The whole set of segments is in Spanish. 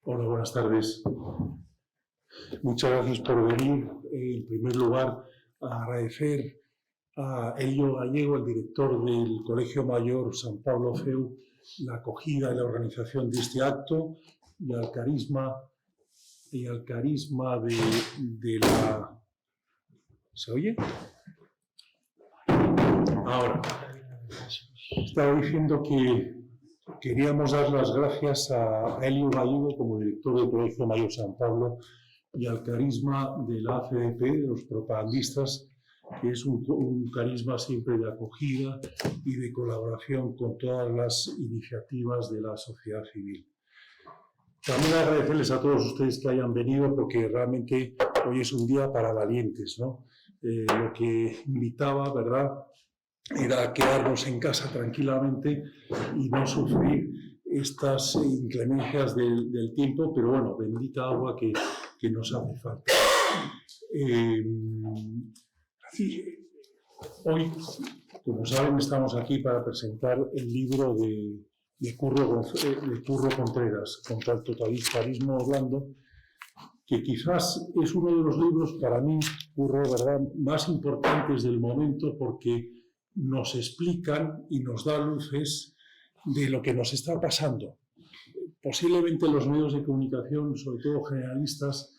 Hola, buenas tardes. Muchas gracias por venir. En primer lugar, agradecer a Elio Gallego, el director del Colegio Mayor San Pablo CEU, la acogida y la organización de este acto y al carisma de la... ¿Se oye? Ahora, estaba diciendo que queríamos dar las gracias a Elio Gallego como director del Colegio Mayor San Pablo y al carisma de la ACDP, de los propagandistas, que es un carisma siempre de acogida y de colaboración con todas las iniciativas de la sociedad civil. También agradecerles a todos ustedes que hayan venido, porque realmente hoy es un día para valientes, ¿no? Lo que invitaba, ¿verdad?, era quedarnos en casa tranquilamente y no sufrir estas inclemencias del tiempo, pero bueno, bendita agua que nos hace falta. Hoy, como saben, estamos aquí para presentar el libro de Curro Contreras, Contra el totalitarismo blando, que quizás es uno de los libros, para mí, Curro, ¿verdad?, más importantes del momento, porque nos explican y nos da luces de lo que nos está pasando. Posiblemente los medios de comunicación, sobre todo generalistas,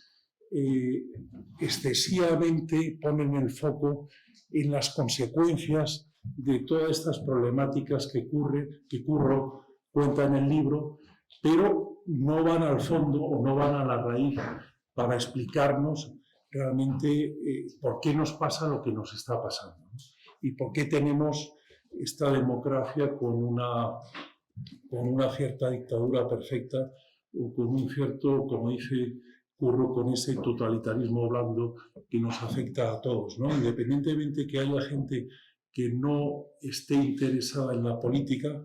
excesivamente ponen el foco en las consecuencias de todas estas problemáticas que Curro cuenta en el libro, pero no van al fondo o no van a la raíz para explicarnos realmente por qué nos pasa lo que nos está pasando, ¿no? Y por qué tenemos esta democracia con una cierta dictadura perfecta o con un cierto, como dice Curro, con ese totalitarismo blando que nos afecta a todos, ¿no? Independientemente que haya gente que no esté interesada en la política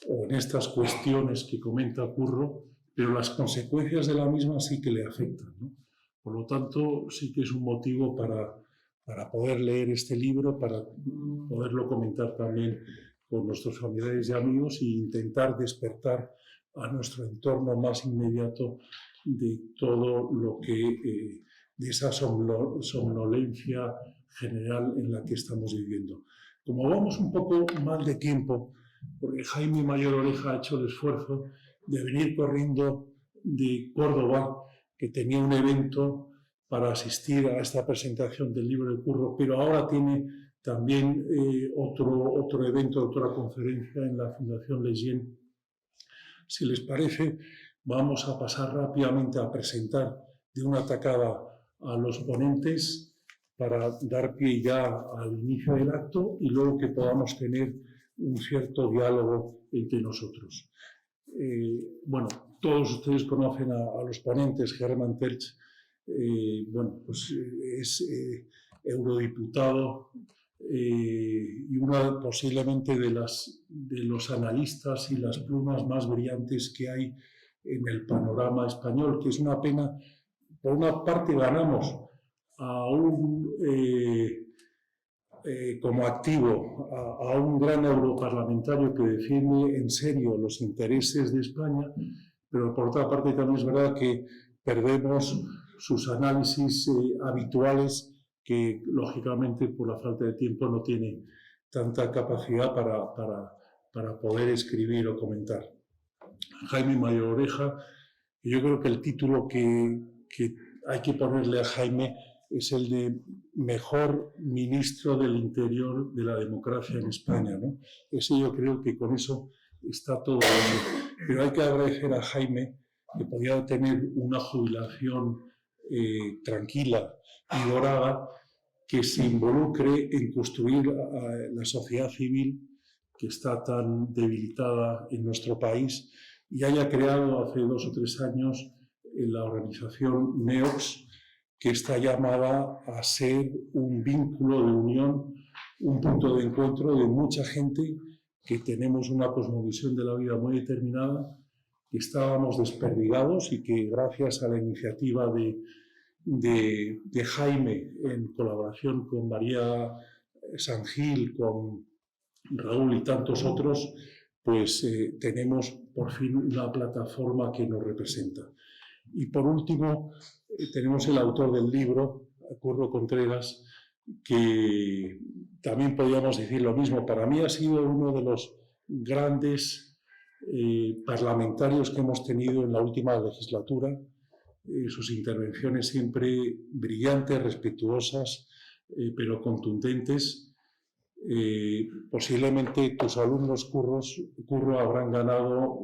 o en estas cuestiones que comenta Curro, pero las consecuencias de la misma sí que le afectan, ¿no? Por lo tanto, sí que es un motivo para poder leer este libro, para poderlo comentar también con nuestros familiares y amigos e intentar despertar a nuestro entorno más inmediato de todo lo que, de esa somnolencia general en la que estamos viviendo. Como vamos un poco mal de tiempo, porque Jaime Mayor Oreja ha hecho el esfuerzo de venir corriendo de Córdoba, que tenía un evento para asistir a esta presentación del libro de Curro, pero ahora tiene también otro evento, otra conferencia en la Fundación Leyen. Si les parece, vamos a pasar rápidamente a presentar de una tacada a los ponentes para dar pie ya al inicio del acto y luego que podamos tener un cierto diálogo entre nosotros. Bueno, todos ustedes conocen a los ponentes. Hermann Tertsch, bueno, pues es eurodiputado y una posiblemente de los analistas y las plumas más brillantes que hay en el panorama español, que es una pena. Por una parte ganamos a como activo a un gran europarlamentario que defiende en serio los intereses de España, pero por otra parte también es verdad que perdemos sus análisis habituales, que lógicamente por la falta de tiempo no tiene tanta capacidad para poder escribir o comentar. Jaime Mayor Oreja, yo creo que el título que hay que ponerle a Jaime es el de mejor ministro del Interior de la democracia en España, ¿no? Ese yo creo que con eso está todo bien. Pero hay que agradecer a Jaime que podía tener una jubilación tranquila y dorada, que se involucre en construir la sociedad civil que está tan debilitada en nuestro país y haya creado hace 2 o 3 años la organización NEOX, que está llamada a ser un vínculo de unión, un punto de encuentro de mucha gente que tenemos una cosmovisión de la vida muy determinada, que estábamos desperdigados y que gracias a la iniciativa de Jaime, en colaboración con María Sangil, con Raúl y tantos otros, pues tenemos por fin una plataforma que nos representa. Y por último, tenemos el autor del libro, Curro Contreras, que también podríamos decir lo mismo. Para mí ha sido uno de los grandes parlamentarios que hemos tenido en la última legislatura. Sus intervenciones siempre brillantes, respetuosas, pero contundentes. Posiblemente tus alumnos, Curro, habrán ganado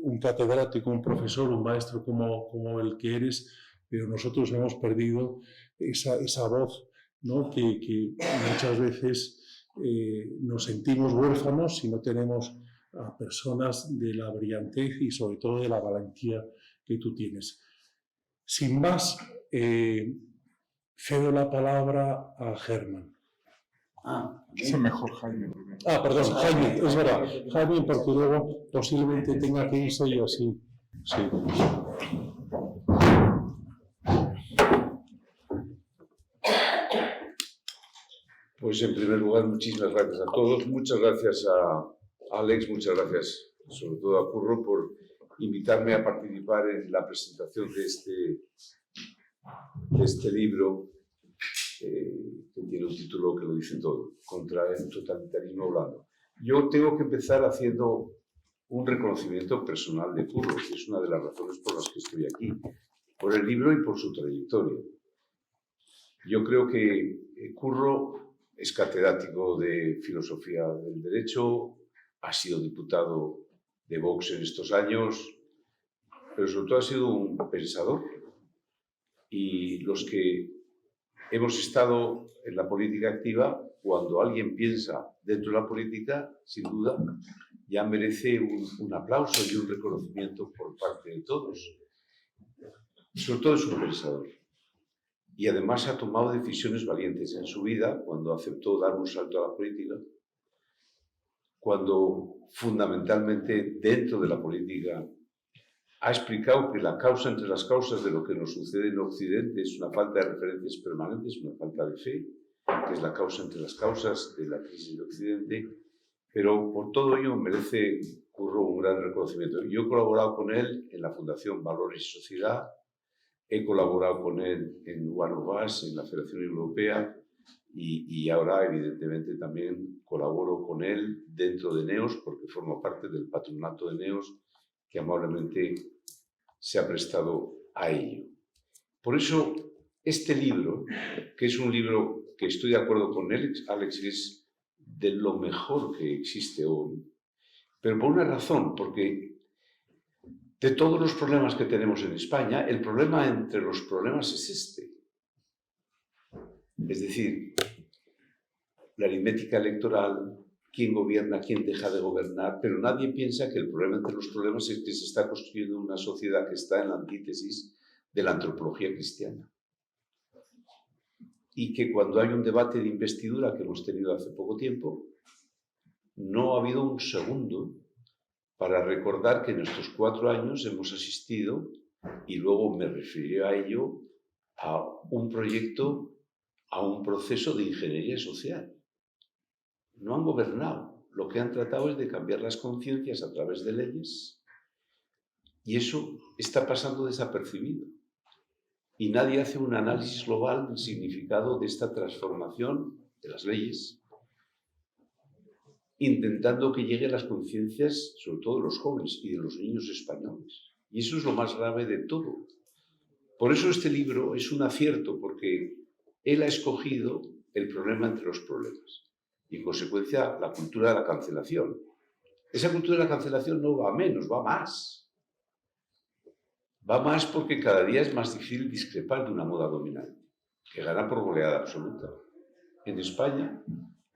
un catedrático, un profesor, un maestro como el que eres, pero nosotros hemos perdido esa voz, ¿no? que muchas veces nos sentimos huérfanos si no tenemos a personas de la brillantez y sobre todo de la valentía que tú tienes. Sin más, cedo la palabra a Germán. Es mejor Jaime. Perdón, Jaime, es verdad. Jaime, porque luego posiblemente tenga que irse y así. Sí. Pues en primer lugar, muchísimas gracias a todos. Muchas gracias a Alex, muchas gracias sobre todo a Curro por invitarme a participar en la presentación de este libro que tiene un título que lo dice todo, contra el totalitarismo hablando. Yo tengo que empezar haciendo un reconocimiento personal de Curro, que es una de las razones por las que estoy aquí, por el libro y por su trayectoria. Yo creo que Curro es catedrático de Filosofía del Derecho, ha sido diputado de Vox en estos años, pero sobre todo ha sido un pensador. Y los que hemos estado en la política activa, cuando alguien piensa dentro de la política, sin duda, ya merece un aplauso y un reconocimiento por parte de todos. Sobre todo es un pensador. Y además ha tomado decisiones valientes en su vida, cuando aceptó dar un salto a la política, cuando fundamentalmente dentro de la política ha explicado que la causa entre las causas de lo que nos sucede en Occidente es una falta de referencias permanentes, una falta de fe, que es la causa entre las causas de la crisis de Occidente, pero por todo ello merece Curro un gran reconocimiento. Yo he colaborado con él en la Fundación Valores y Sociedad, he colaborado con él en One of Us, en la Federación Europea, y ahora evidentemente también colaboro con él dentro de NEOS, porque formo parte del patronato de NEOS, que amablemente se ha prestado a ello. Por eso, este libro, que es un libro que estoy de acuerdo con Alex, es de lo mejor que existe hoy, pero por una razón, porque de todos los problemas que tenemos en España, el problema entre los problemas es este. Es decir, la aritmética electoral, quién gobierna, quién deja de gobernar, pero nadie piensa que el problema entre los problemas es que se está construyendo una sociedad que está en la antítesis de la antropología cristiana. Y que cuando hay un debate de investidura que hemos tenido hace poco tiempo, no ha habido un segundo para recordar que en estos 4 años hemos asistido, y luego me referiré a ello, a un proyecto, a un proceso de ingeniería social. No han gobernado, lo que han tratado es de cambiar las conciencias a través de leyes, y eso está pasando desapercibido. Y nadie hace un análisis global del significado de esta transformación de las leyes, intentando que llegue a las conciencias, sobre todo de los jóvenes y de los niños españoles. Y eso es lo más grave de todo. Por eso este libro es un acierto, porque él ha escogido el problema entre los problemas. Y en consecuencia, la cultura de la cancelación. Esa cultura de la cancelación no va a menos, va a más. Va más porque cada día es más difícil discrepar de una moda dominante, que gana por goleada absoluta. En España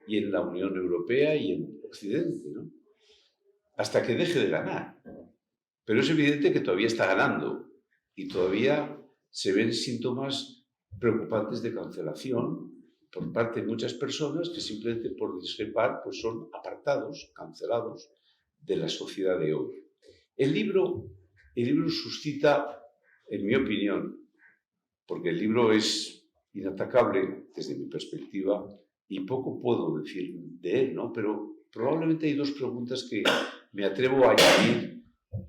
y en la Unión Europea y en Occidente, ¿no? Hasta que deje de ganar. Pero es evidente que todavía está ganando y todavía se ven síntomas preocupantes de cancelación por parte de muchas personas que simplemente por discrepar pues son apartados, cancelados de la sociedad de hoy. El libro suscita, en mi opinión, porque el libro es inatacable desde mi perspectiva y poco puedo decir de él, ¿no? Pero probablemente hay 2 preguntas que me atrevo a añadir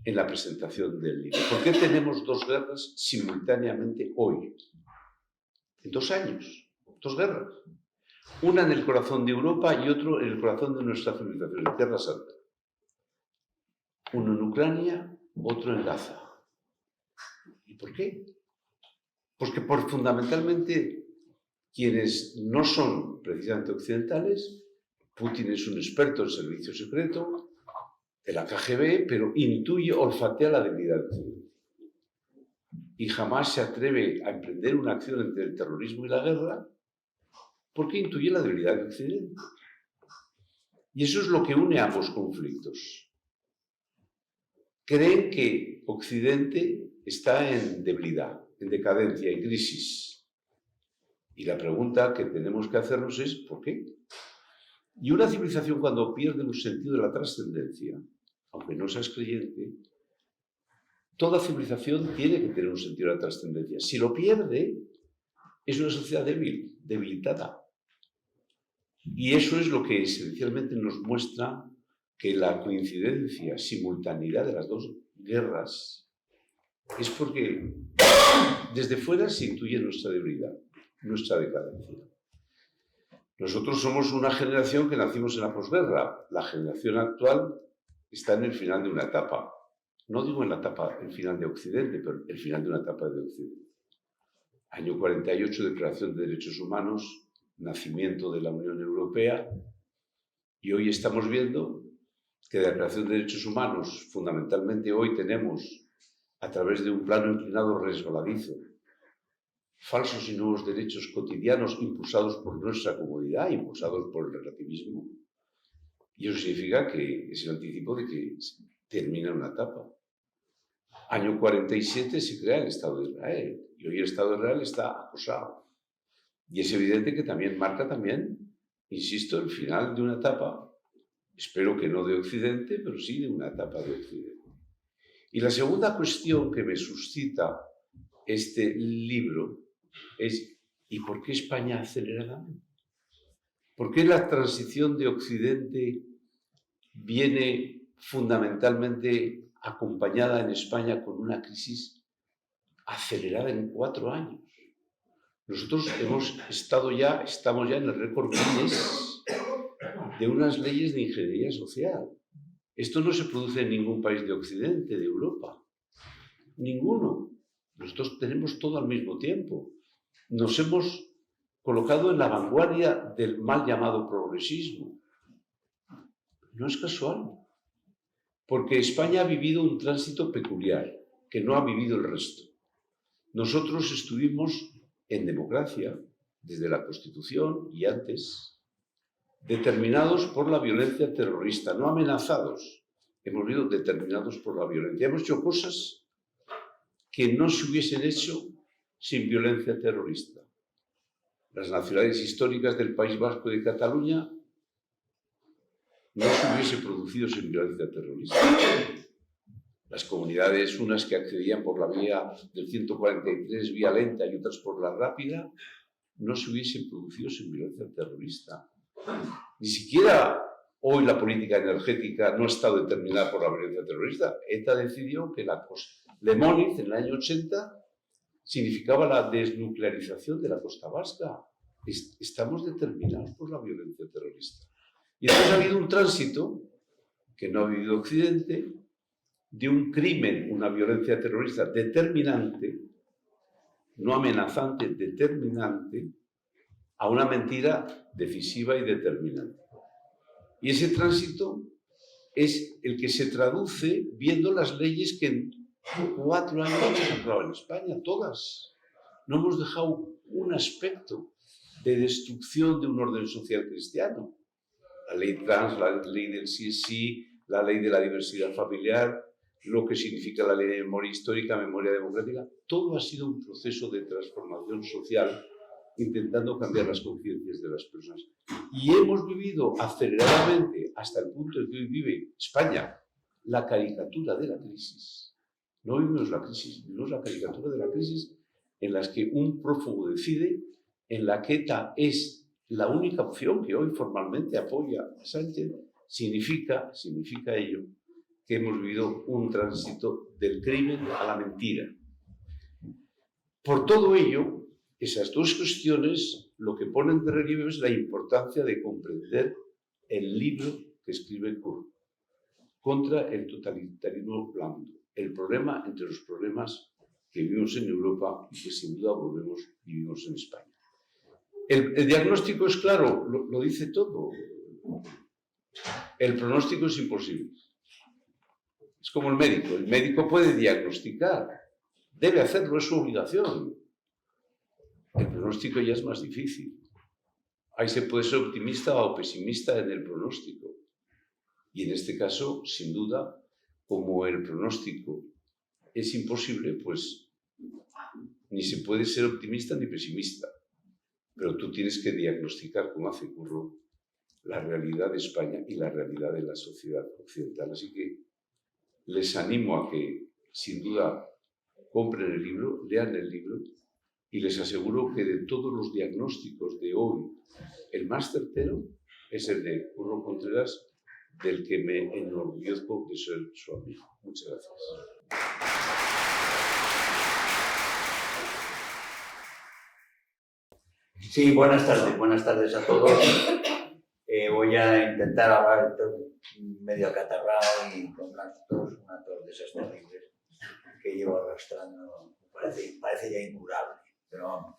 en la presentación del libro. ¿Por qué tenemos dos guerras simultáneamente hoy? En 2 años, 2 guerras. Una en el corazón de Europa y otro en el corazón de nuestra civilización, en Tierra Santa. Uno en Ucrania, otro en Gaza. ¿Y por qué? Porque fundamentalmente quienes no son precisamente occidentales, Putin es un experto en servicio secreto de la KGB, pero intuye, olfatea la debilidad de Occidente. Y jamás se atreve a emprender una acción entre el terrorismo y la guerra porque intuye la debilidad de Occidente. Y eso es lo que une ambos conflictos. Creen que Occidente está en debilidad, en decadencia, en crisis. Y la pregunta que tenemos que hacernos es ¿por qué? Y una civilización cuando pierde un sentido de la trascendencia, aunque no seas creyente, toda civilización tiene que tener un sentido de la trascendencia. Si lo pierde, es una sociedad débil, debilitada. Y eso es lo que esencialmente nos muestra que la coincidencia, simultaneidad de las dos guerras es porque desde fuera se intuye nuestra debilidad, nuestra decadencia. Nosotros somos una generación que nacimos en la posguerra. La generación actual está en el final de una etapa. No digo en la etapa, el final de Occidente, pero el final de una etapa de Occidente. Año 48, Declaración de Derechos Humanos, nacimiento de la Unión Europea, y hoy estamos viendo que la Declaración de Derechos Humanos, fundamentalmente hoy tenemos, a través de un plano inclinado resbaladizo, falsos y nuevos derechos cotidianos impulsados por nuestra comodidad, impulsados por el relativismo. Y eso significa que es el anticipo de que termina una etapa. Año 47 se crea el Estado de Israel, y hoy el Estado de Israel está acosado. Y es evidente que también marca insisto, el final de una etapa, espero que no de Occidente, pero sí de una etapa de Occidente. Y la segunda cuestión que me suscita este libro es ¿y por qué España aceleradamente? ¿Por qué la transición de Occidente viene fundamentalmente acompañada en España con una crisis acelerada en 4 años? Nosotros estamos ya en el récord Guinness de unas leyes de ingeniería social. Esto no se produce en ningún país de Occidente, de Europa. Ninguno. Nosotros tenemos todo al mismo tiempo. Nos hemos colocado en la vanguardia del mal llamado progresismo. No es casual, porque España ha vivido un tránsito peculiar que no ha vivido el resto. Nosotros estuvimos en democracia desde la Constitución y antes, determinados por la violencia terrorista, no amenazados, hemos sido determinados por la violencia. Hemos hecho cosas que no se hubiesen hecho sin violencia terrorista. Las nacionalidades históricas del País Vasco y de Cataluña no se hubiesen producido sin violencia terrorista. Las comunidades, unas que accedían por la vía del 143, vía lenta, y otras por la rápida, no se hubiesen producido sin violencia terrorista. Ni siquiera hoy la política energética no ha estado determinada por la violencia terrorista. ETA decidió que Lemóniz, en el año 80, significaba la desnuclearización de la costa vasca. Estamos determinados por la violencia terrorista. Y entonces ha habido un tránsito que no ha vivido Occidente, de un crimen, una violencia terrorista determinante, no amenazante, determinante, a una mentira decisiva y determinante. Y ese tránsito es el que se traduce viendo las leyes que en 4 años hemos aprobado en España, todas. No hemos dejado un aspecto de destrucción de un orden social cristiano. La ley trans, la ley del sí, la ley de la diversidad familiar, lo que significa la ley de memoria histórica, memoria democrática, todo ha sido un proceso de transformación social intentando cambiar las conciencias de las personas. Y hemos vivido aceleradamente, hasta el punto en que hoy vive España, la caricatura de la crisis. No vivimos la crisis, vivimos la caricatura de la crisis en la que un prófugo decide, en la que ETA es la única opción que hoy formalmente apoya a Sánchez. Significa ello que hemos vivido un tránsito del crimen a la mentira. Por todo ello, esas dos cuestiones lo que ponen de relieve es la importancia de comprender el libro que escribe Curro contra el totalitarismo blando, el problema entre los problemas que vivimos en Europa y que sin duda vivimos en España. El diagnóstico es claro, lo dice todo. El pronóstico es imposible. Es como el médico puede diagnosticar, debe hacerlo, es su obligación. El pronóstico ya es más difícil. Ahí se puede ser optimista o pesimista en el pronóstico. Y en este caso, sin duda, como el pronóstico es imposible, pues ni se puede ser optimista ni pesimista. Pero tú tienes que diagnosticar, como hace Curro, la realidad de España y la realidad de la sociedad occidental. Así que les animo a que, sin duda, compren el libro, lean el libro, y les aseguro que de todos los diagnósticos de hoy, el más certero es el de Curro Contreras, del que me enorgullezco de ser su amigo. Muchas gracias. Sí, buenas tardes a todos. Voy a intentar hablar medio acatarrado y con una tos de esas terribles que llevo arrastrando, parece ya incurable, pero vamos.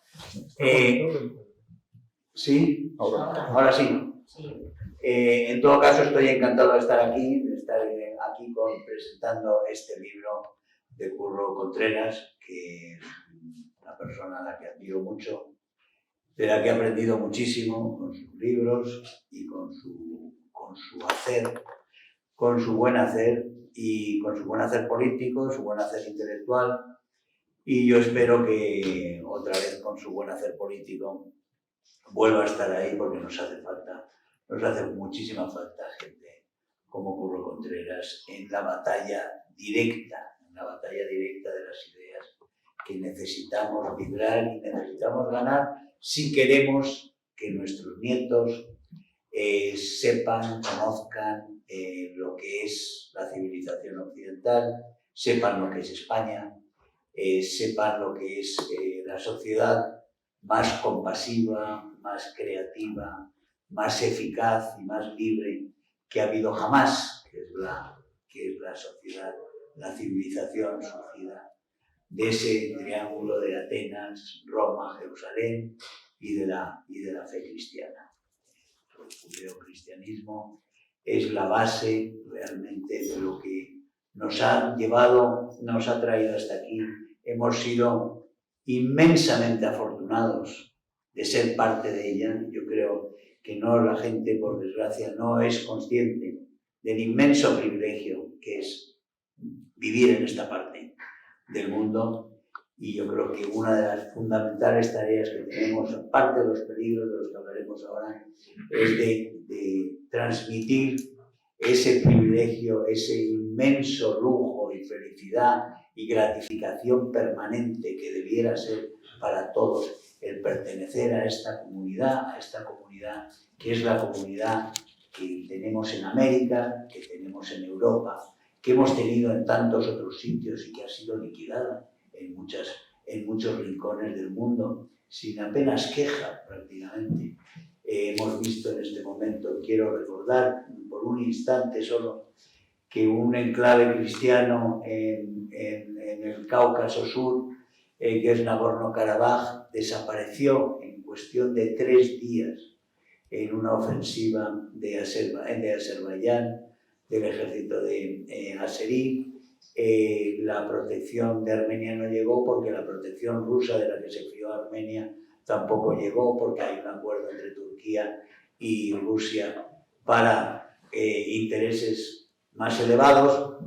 ¿Sí? Ahora sí. En todo caso, estoy encantado de estar aquí presentando este libro de Curro Contreras, que es una persona a la que admiro mucho, de la que he aprendido muchísimo con sus libros y con su hacer, con su buen hacer y con su buen hacer político, su buen hacer intelectual, y yo espero que otra vez con su buen hacer político vuelva a estar ahí, porque nos hace muchísima falta gente como Curro Contreras en la batalla directa de las ideas que necesitamos librar y necesitamos ganar si queremos que nuestros nietos sepan, conozcan lo que es la civilización occidental, sepan lo que es España, sepan lo que es la sociedad más compasiva, más creativa, más eficaz y más libre que ha habido jamás, que es la sociedad, la civilización surgida de ese triángulo de Atenas, Roma, Jerusalén y de la fe cristiana. El judeocristianismo es la base realmente de lo que nos ha traído hasta aquí. Hemos sido inmensamente afortunados de ser parte de ella. Yo creo que la gente, por desgracia, no es consciente del inmenso privilegio que es vivir en esta parte del mundo, y yo creo que una de las fundamentales tareas que tenemos, aparte de los peligros de los que hablaremos ahora, es de transmitir ese privilegio, ese inmenso lujo y felicidad y gratificación permanente que debiera ser para todos el pertenecer a esta comunidad que es la comunidad que tenemos en América, que tenemos en Europa, que hemos tenido en tantos otros sitios y que ha sido liquidada en muchos rincones del mundo, sin apenas queja prácticamente. Hemos visto en este momento, quiero recordar por un instante solo, que un enclave cristiano en el Cáucaso Sur, que es Nagorno-Karabaj, desapareció en cuestión de 3 días en una ofensiva de Azerbaiyán, del ejército de Azerí. La protección de Armenia no llegó porque la protección rusa de la que se fió Armenia tampoco llegó, porque hay un acuerdo entre Turquía y Rusia para intereses más elevados,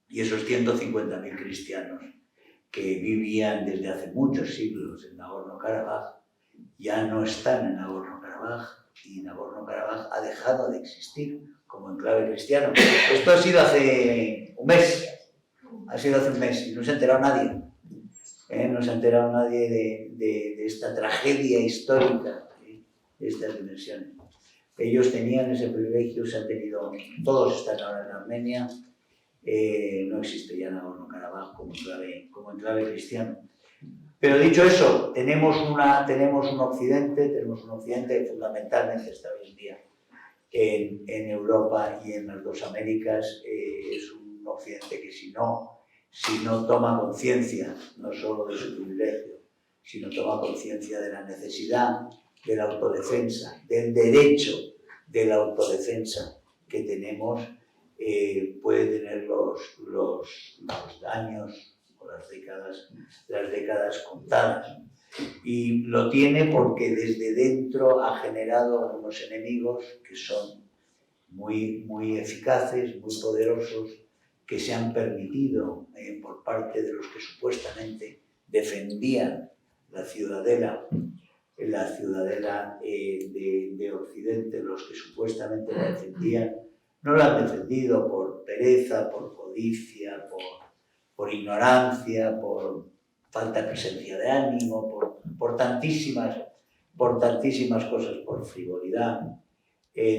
y esos 150.000 cristianos que vivían desde hace muchos siglos en Nagorno-Karabaj ya no están en Nagorno-Karabaj, y Nagorno-Karabaj ha dejado de existir como enclave cristiano. Esto ha sido hace un mes, y no se ha enterado nadie. No se ha enterado nadie de esta tragedia histórica, de estas dimensiones. Ellos tenían ese privilegio, todos están ahora en Armenia, no existe ya Nagorno-Karabaj como enclave cristiano. Pero dicho eso, tenemos un occidente que fundamentalmente está hoy en día en Europa y en las dos Américas. Es un occidente que si no toma conciencia, no solo de su privilegio, sino toma conciencia de la necesidad de la autodefensa, del derecho de la autodefensa que tenemos, puede tener los años o las décadas contadas. Y lo tiene porque desde dentro ha generado unos enemigos que son muy eficaces, muy poderosos, que se han permitido por parte de los que supuestamente defendían la ciudadela de Occidente, los que supuestamente la defendían, no la han defendido por pereza, por codicia, por ignorancia, por falta de presencia de ánimo, por tantísimas cosas, por frivolidad.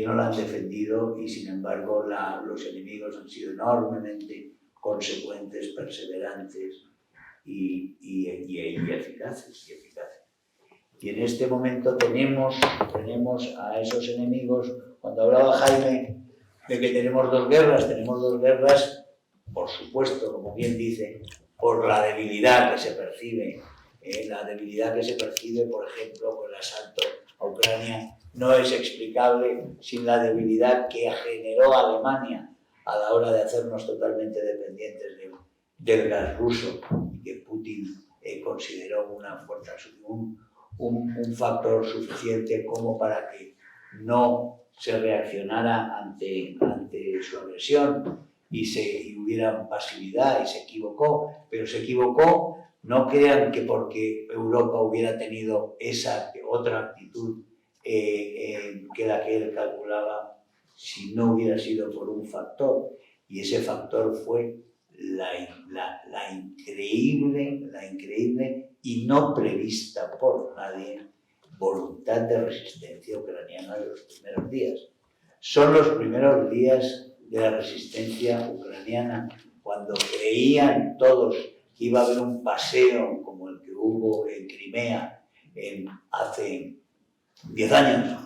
No la han defendido y, sin embargo, los enemigos han sido enormemente consecuentes, perseverantes y eficaces. Y en este momento tenemos a esos enemigos. Cuando hablaba Jaime de que tenemos dos guerras, por supuesto, como bien dice, por la debilidad que se percibe. La debilidad que se percibe, por ejemplo, con el asalto a Ucrania, no es explicable sin la debilidad que generó Alemania a la hora de hacernos totalmente dependientes del gas ruso, y que Putin consideró una fuerza, un factor suficiente como para que no se reaccionara ante su agresión y hubiera pasividad, y se equivocó, pero se equivocó. No crean que porque Europa hubiera tenido esa otra actitud que la que él calculaba, si no hubiera sido por un factor, y ese factor fue la increíble y no prevista por nadie voluntad de resistencia ucraniana de los primeros días. Son los primeros días de la resistencia ucraniana, cuando creían todos que iba a haber un paseo como el que hubo en Crimea hace 10 años,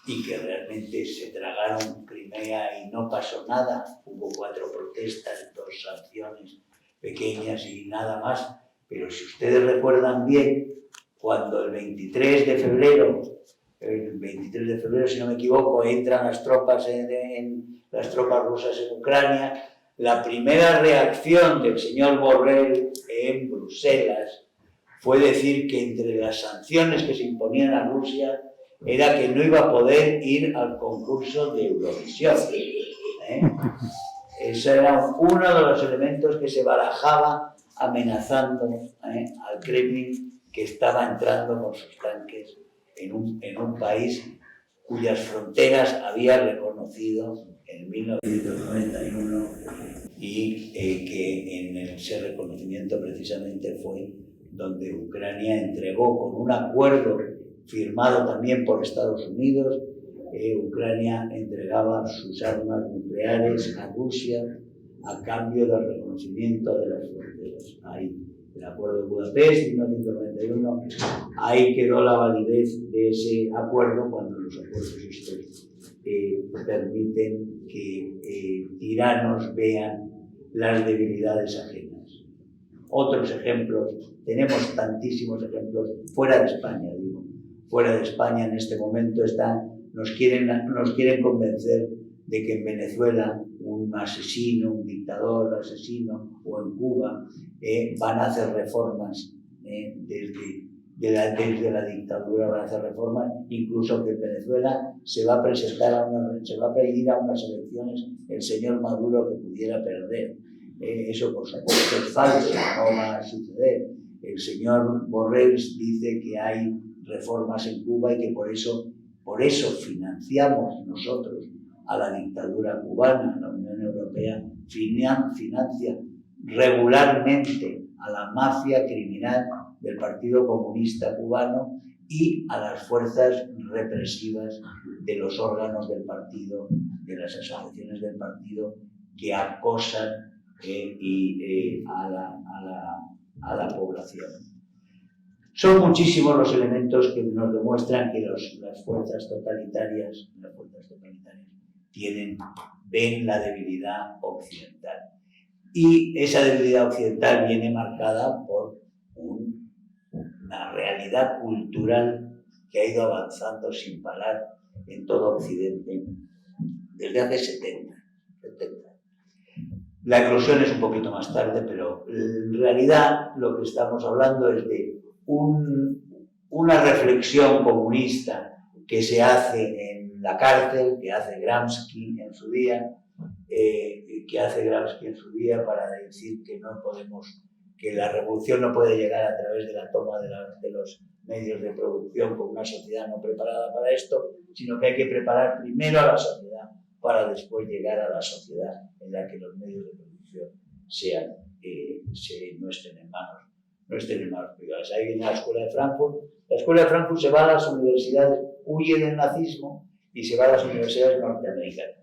y que realmente se tragaron Crimea y no pasó nada. Hubo 4 protestas, 2 sanciones pequeñas y nada más. Pero si ustedes recuerdan bien, cuando el 23 de febrero, si no me equivoco, entran las tropas rusas en Ucrania, la primera reacción del señor Borrell en Bruselas fue decir que entre las sanciones que se imponían a Rusia era que no iba a poder ir al concurso de Eurovisión. Ese era uno de los elementos que se barajaba amenazando al Kremlin, que estaba entrando con sus tanques en un país cuyas fronteras había reconocido en 1991 y que en ese reconocimiento precisamente fue donde Ucrania entregó, con un acuerdo firmado también por Estados Unidos, Ucrania entregaba sus armas nucleares a Rusia a cambio del reconocimiento de las fronteras. Ahí, el Acuerdo de Budapest de 1991, ahí quedó la validez de ese acuerdo, cuando los acuerdos estos permiten que tiranos vean las debilidades ajenas. Otros ejemplos, tenemos tantísimos ejemplos fuera de España, digo. Fuera de España en este momento nos quieren convencer de que en Venezuela un asesino, un dictador asesino, o en Cuba van a hacer reformas desde la dictadura, van a hacer reformas, incluso que en Venezuela se va a pedir a unas elecciones el señor Maduro que pudiera perder. Eso por supuesto es falso, no va a suceder. El señor Borrell dice que hay reformas en Cuba y que por eso financiamos nosotros a la dictadura cubana. La Unión Europea financia regularmente a la mafia criminal del Partido Comunista Cubano y a las fuerzas represivas de los órganos del partido, de las asociaciones del partido, que acosan y a la población. Son muchísimos los elementos que nos demuestran que las fuerzas totalitarias ven la debilidad occidental. Y esa debilidad occidental viene marcada por una realidad cultural que ha ido avanzando sin parar en todo Occidente desde hace 70. La eclosión es un poquito más tarde, pero en realidad lo que estamos hablando es de una reflexión comunista que se hace en la cárcel, que hace Gramsci en su día, para decir que no podemos, que la revolución no puede llegar a través de la toma de los medios de producción con una sociedad no preparada para esto, sino que hay que preparar primero a la sociedad para después llegar a la sociedad en la que los medios de producción no estén en manos privadas. Ahí viene la Escuela de Frankfurt. La Escuela de Frankfurt se va a las universidades, huye del nazismo y se va a las universidades norteamericanas.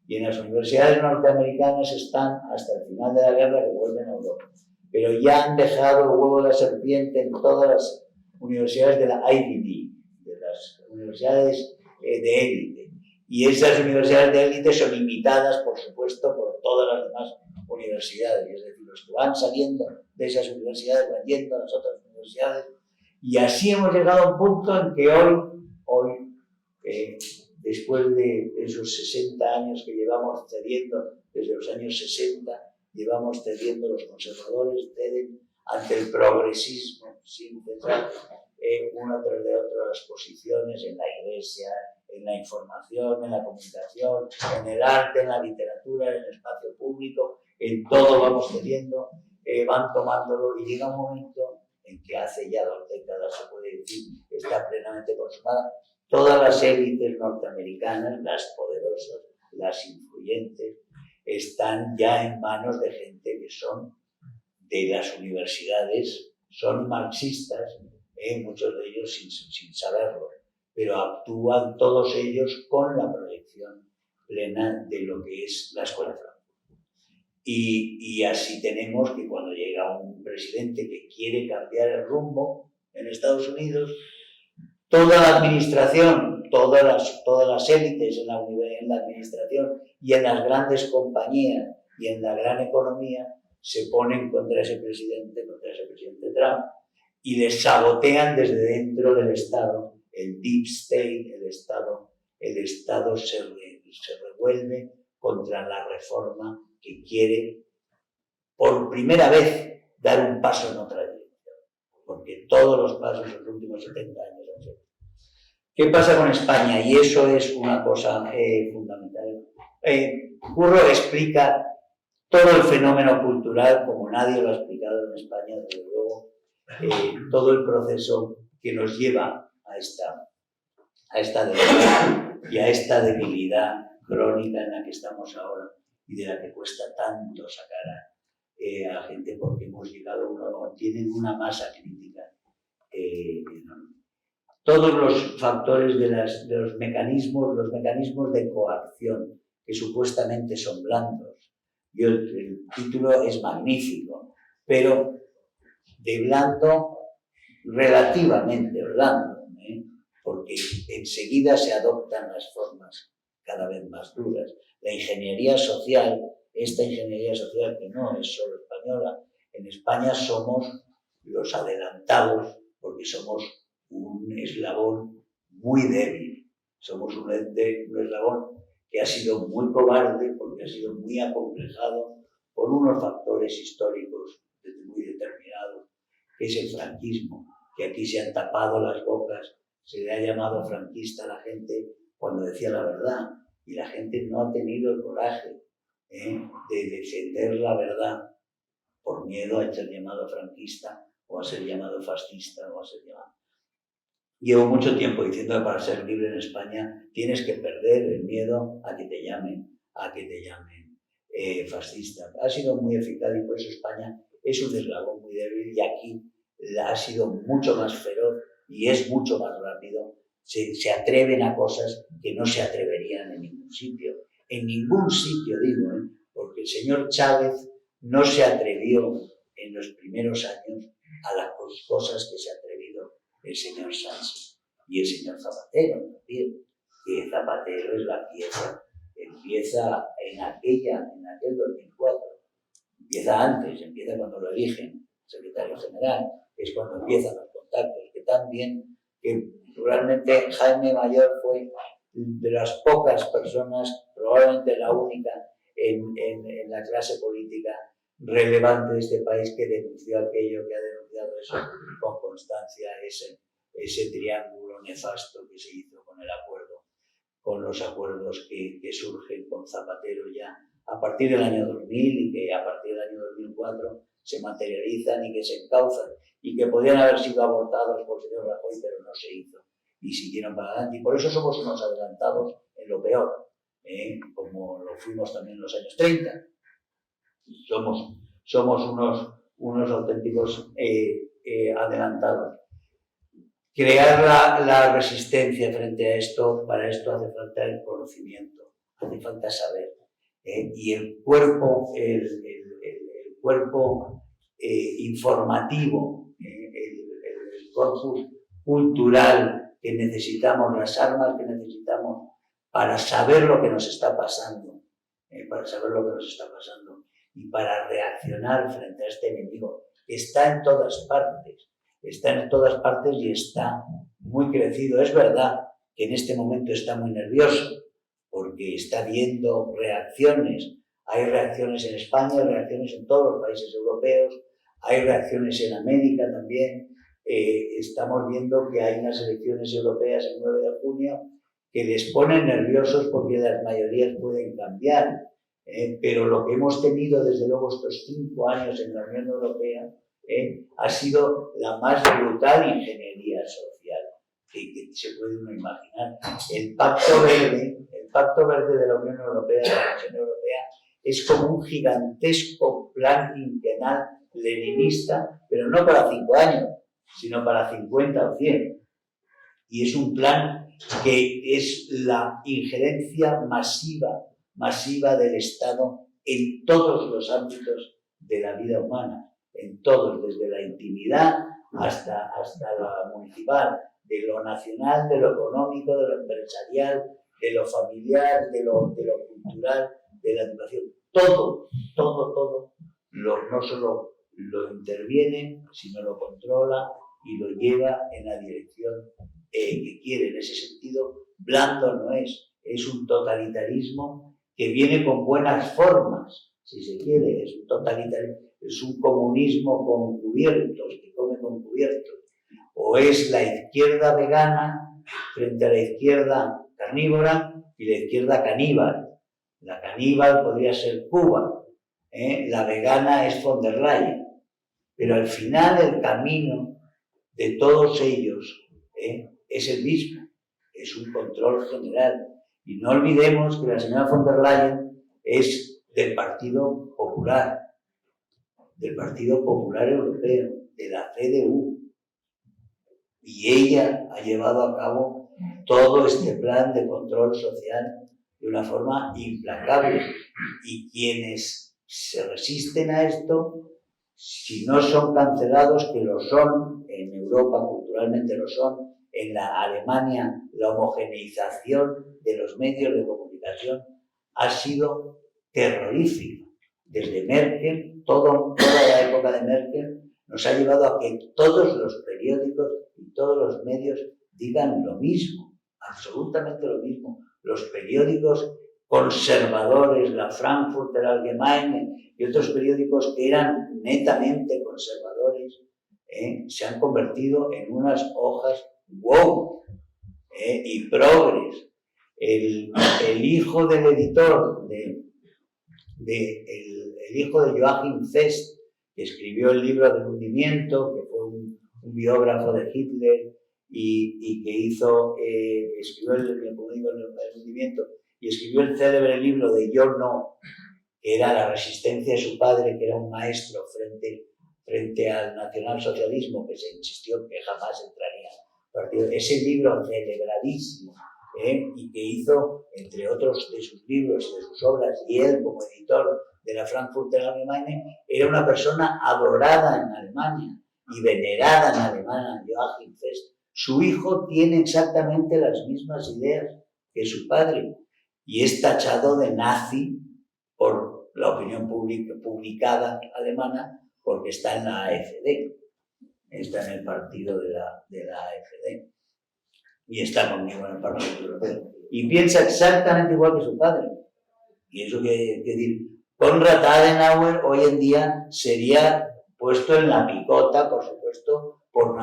Y en las universidades norteamericanas están hasta el final de la guerra, que vuelven a Europa. Pero ya han dejado el huevo de la serpiente en todas las universidades de la Ivy League, de las universidades de élite. Y esas universidades de élite son imitadas, por supuesto, por todas las demás universidades. Es decir, los que van saliendo de esas universidades van yendo a las otras universidades. Y así hemos llegado a un punto en que hoy después de esos 60 años que llevamos cediendo, desde los años 60, llevamos cediendo, los conservadores ceden ante el progresismo sin cesar, una tras de otra las posiciones en la iglesia, en la información, en la comunicación, en el arte, en la literatura, en el espacio público, en todo vamos cediendo, van tomándolo y llega un momento en que hace ya 2 décadas, se puede decir, está plenamente consumada. Todas las élites norteamericanas, las poderosas, las influyentes, están ya en manos de gente que son de las universidades, son marxistas, muchos de ellos sin saberlo, pero actúan todos ellos con la proyección plena de lo que es la Escuela de Frankfurt. Y así tenemos que cuando llega un presidente que quiere cambiar el rumbo en Estados Unidos, toda la administración, todas las élites en la administración y en las grandes compañías y en la gran economía se ponen contra ese presidente Trump, y les sabotean desde dentro del Estado. El deep state, el Estado se revuelve contra la reforma que quiere por primera vez dar un paso en otra dirección, porque todos los pasos en los últimos 70 años han sido. ¿Qué pasa con España? Y eso es una cosa fundamental. Curro explica todo el fenómeno cultural como nadie lo ha explicado en España, desde luego, todo el proceso que nos lleva a esta debilidad y a esta debilidad crónica en la que estamos ahora y de la que cuesta tanto sacar a la gente, porque hemos llegado, tienen una masa crítica enorme. Todos los factores de los mecanismos de coacción, que supuestamente son blandos. El título es magnífico, pero de blando, relativamente blando, porque enseguida se adoptan las formas cada vez más duras. La ingeniería social, esta ingeniería social que no es solo española, en España somos los adelantados porque somos un eslabón muy débil, somos un eslabón que ha sido muy cobarde porque ha sido muy acomplejado por unos factores históricos muy determinados, que es el franquismo, que aquí se han tapado las bocas, se le ha llamado franquista a la gente cuando decía la verdad, y la gente no ha tenido el coraje de defender la verdad por miedo a ser llamado franquista o a ser llamado fascista o a ser llamado. Llevo mucho tiempo diciendo que para ser libre en España tienes que perder el miedo a que te llamen fascista. Ha sido muy eficaz y por eso España es un eslabón muy débil y aquí ha sido mucho más feroz y es mucho más rápido. Se atreven a cosas que no se atreverían en ningún sitio. En ningún sitio, digo, porque el señor Chávez no se atrevió en los primeros años a las cosas que se ha atrevido el señor Sánchez y el señor Zapatero también, que Zapatero es la pieza, empieza en aquel 2004, empieza antes, empieza cuando lo eligen secretario general, es cuando empiezan los contactos, que también, que realmente Jaime Mayor fue de las pocas personas, probablemente la única en la clase política relevante de este país que denunció aquello, que ha denunciado eso con constancia, ese triángulo nefasto que se hizo con el acuerdo, con los acuerdos que surgen con Zapatero ya a partir del año 2000 y que a partir del año 2004 se materializan y que se encauzan y que podían haber sido abortados por el señor Rajoy, pero no se hizo y siguieron para adelante. Y por eso somos unos adelantados en lo peor, como lo fuimos también en los años 30. Somos unos auténticos adelantados. Crear la resistencia frente a esto, para esto hace falta el conocimiento, hace falta saber. Y el cuerpo, el cuerpo informativo, el corpus cultural que necesitamos, las armas que necesitamos para saber lo que nos está pasando, y para reaccionar frente a este enemigo. Está en todas partes y está muy crecido. Es verdad que en este momento está muy nervioso porque está viendo reacciones. Hay reacciones en España, hay reacciones en todos los países europeos, hay reacciones en América también. Estamos viendo que hay unas elecciones europeas el 9 de junio que les ponen nerviosos porque las mayorías pueden cambiar. Pero lo que hemos tenido desde luego estos 5 años en la Unión Europea ha sido la más brutal ingeniería social que se puede uno imaginar. El Pacto Verde de la Unión Europea, de la Comisión Europea, es como un gigantesco plan quinquenal leninista, pero no para 5 años, sino para 50 o 100. Y es un plan que es la injerencia masiva del Estado en todos los ámbitos de la vida humana, en todos, desde la intimidad hasta la municipal, de lo nacional, de lo económico, de lo empresarial, de lo familiar, de lo cultural, de la educación. Todo, no solo lo interviene, sino lo controla y lo lleva en la dirección que quiere. En ese sentido, blando no es un totalitarismo que viene con buenas formas, si se quiere, es un totalitarismo, es un comunismo con cubiertos, que come con cubiertos, o es la izquierda vegana frente a la izquierda carnívora y la izquierda caníbal. La caníbal podría ser Cuba, la vegana es von der Leyen, pero al final el camino de todos ellos es el mismo, es un control general. Y no olvidemos que la señora von der Leyen es del Partido Popular Europeo, de la CDU. Y ella ha llevado a cabo todo este plan de control social de una forma implacable. Y quienes se resisten a esto, si no son cancelados, que lo son, en Europa culturalmente lo son, en la Alemania la homogeneización de los medios de comunicación ha sido terrorífica. Desde Merkel, toda la época de Merkel, nos ha llevado a que todos los periódicos y todos los medios digan lo mismo, absolutamente lo mismo. Los periódicos conservadores, la Frankfurter Allgemeine y otros periódicos que eran netamente conservadores, se han convertido en unas hojas wow y progres. El hijo del editor, el hijo de Joachim Fest, que escribió el libro del hundimiento, que fue un biógrafo de Hitler y que escribió el hundimiento, y escribió el célebre libro de Yo No, que era la resistencia de su padre, que era un maestro frente al nacionalsocialismo, que se insistió que jamás entraría partido. Ese libro celebradísimo y que hizo, entre otros de sus libros y de sus obras, y él como editor de la Frankfurter Allgemeine, era una persona adorada en Alemania y venerada en Alemania, Joachim Fest. Su hijo tiene exactamente las mismas ideas que su padre y es tachado de nazi por la opinión publicada alemana porque está en la AfD, está en el partido de la AfD y está conmigo en el Parlamento Europeo. Y piensa exactamente igual que su padre. Y eso que decir, Konrad Adenauer hoy en día sería puesto en la picota, por supuesto, por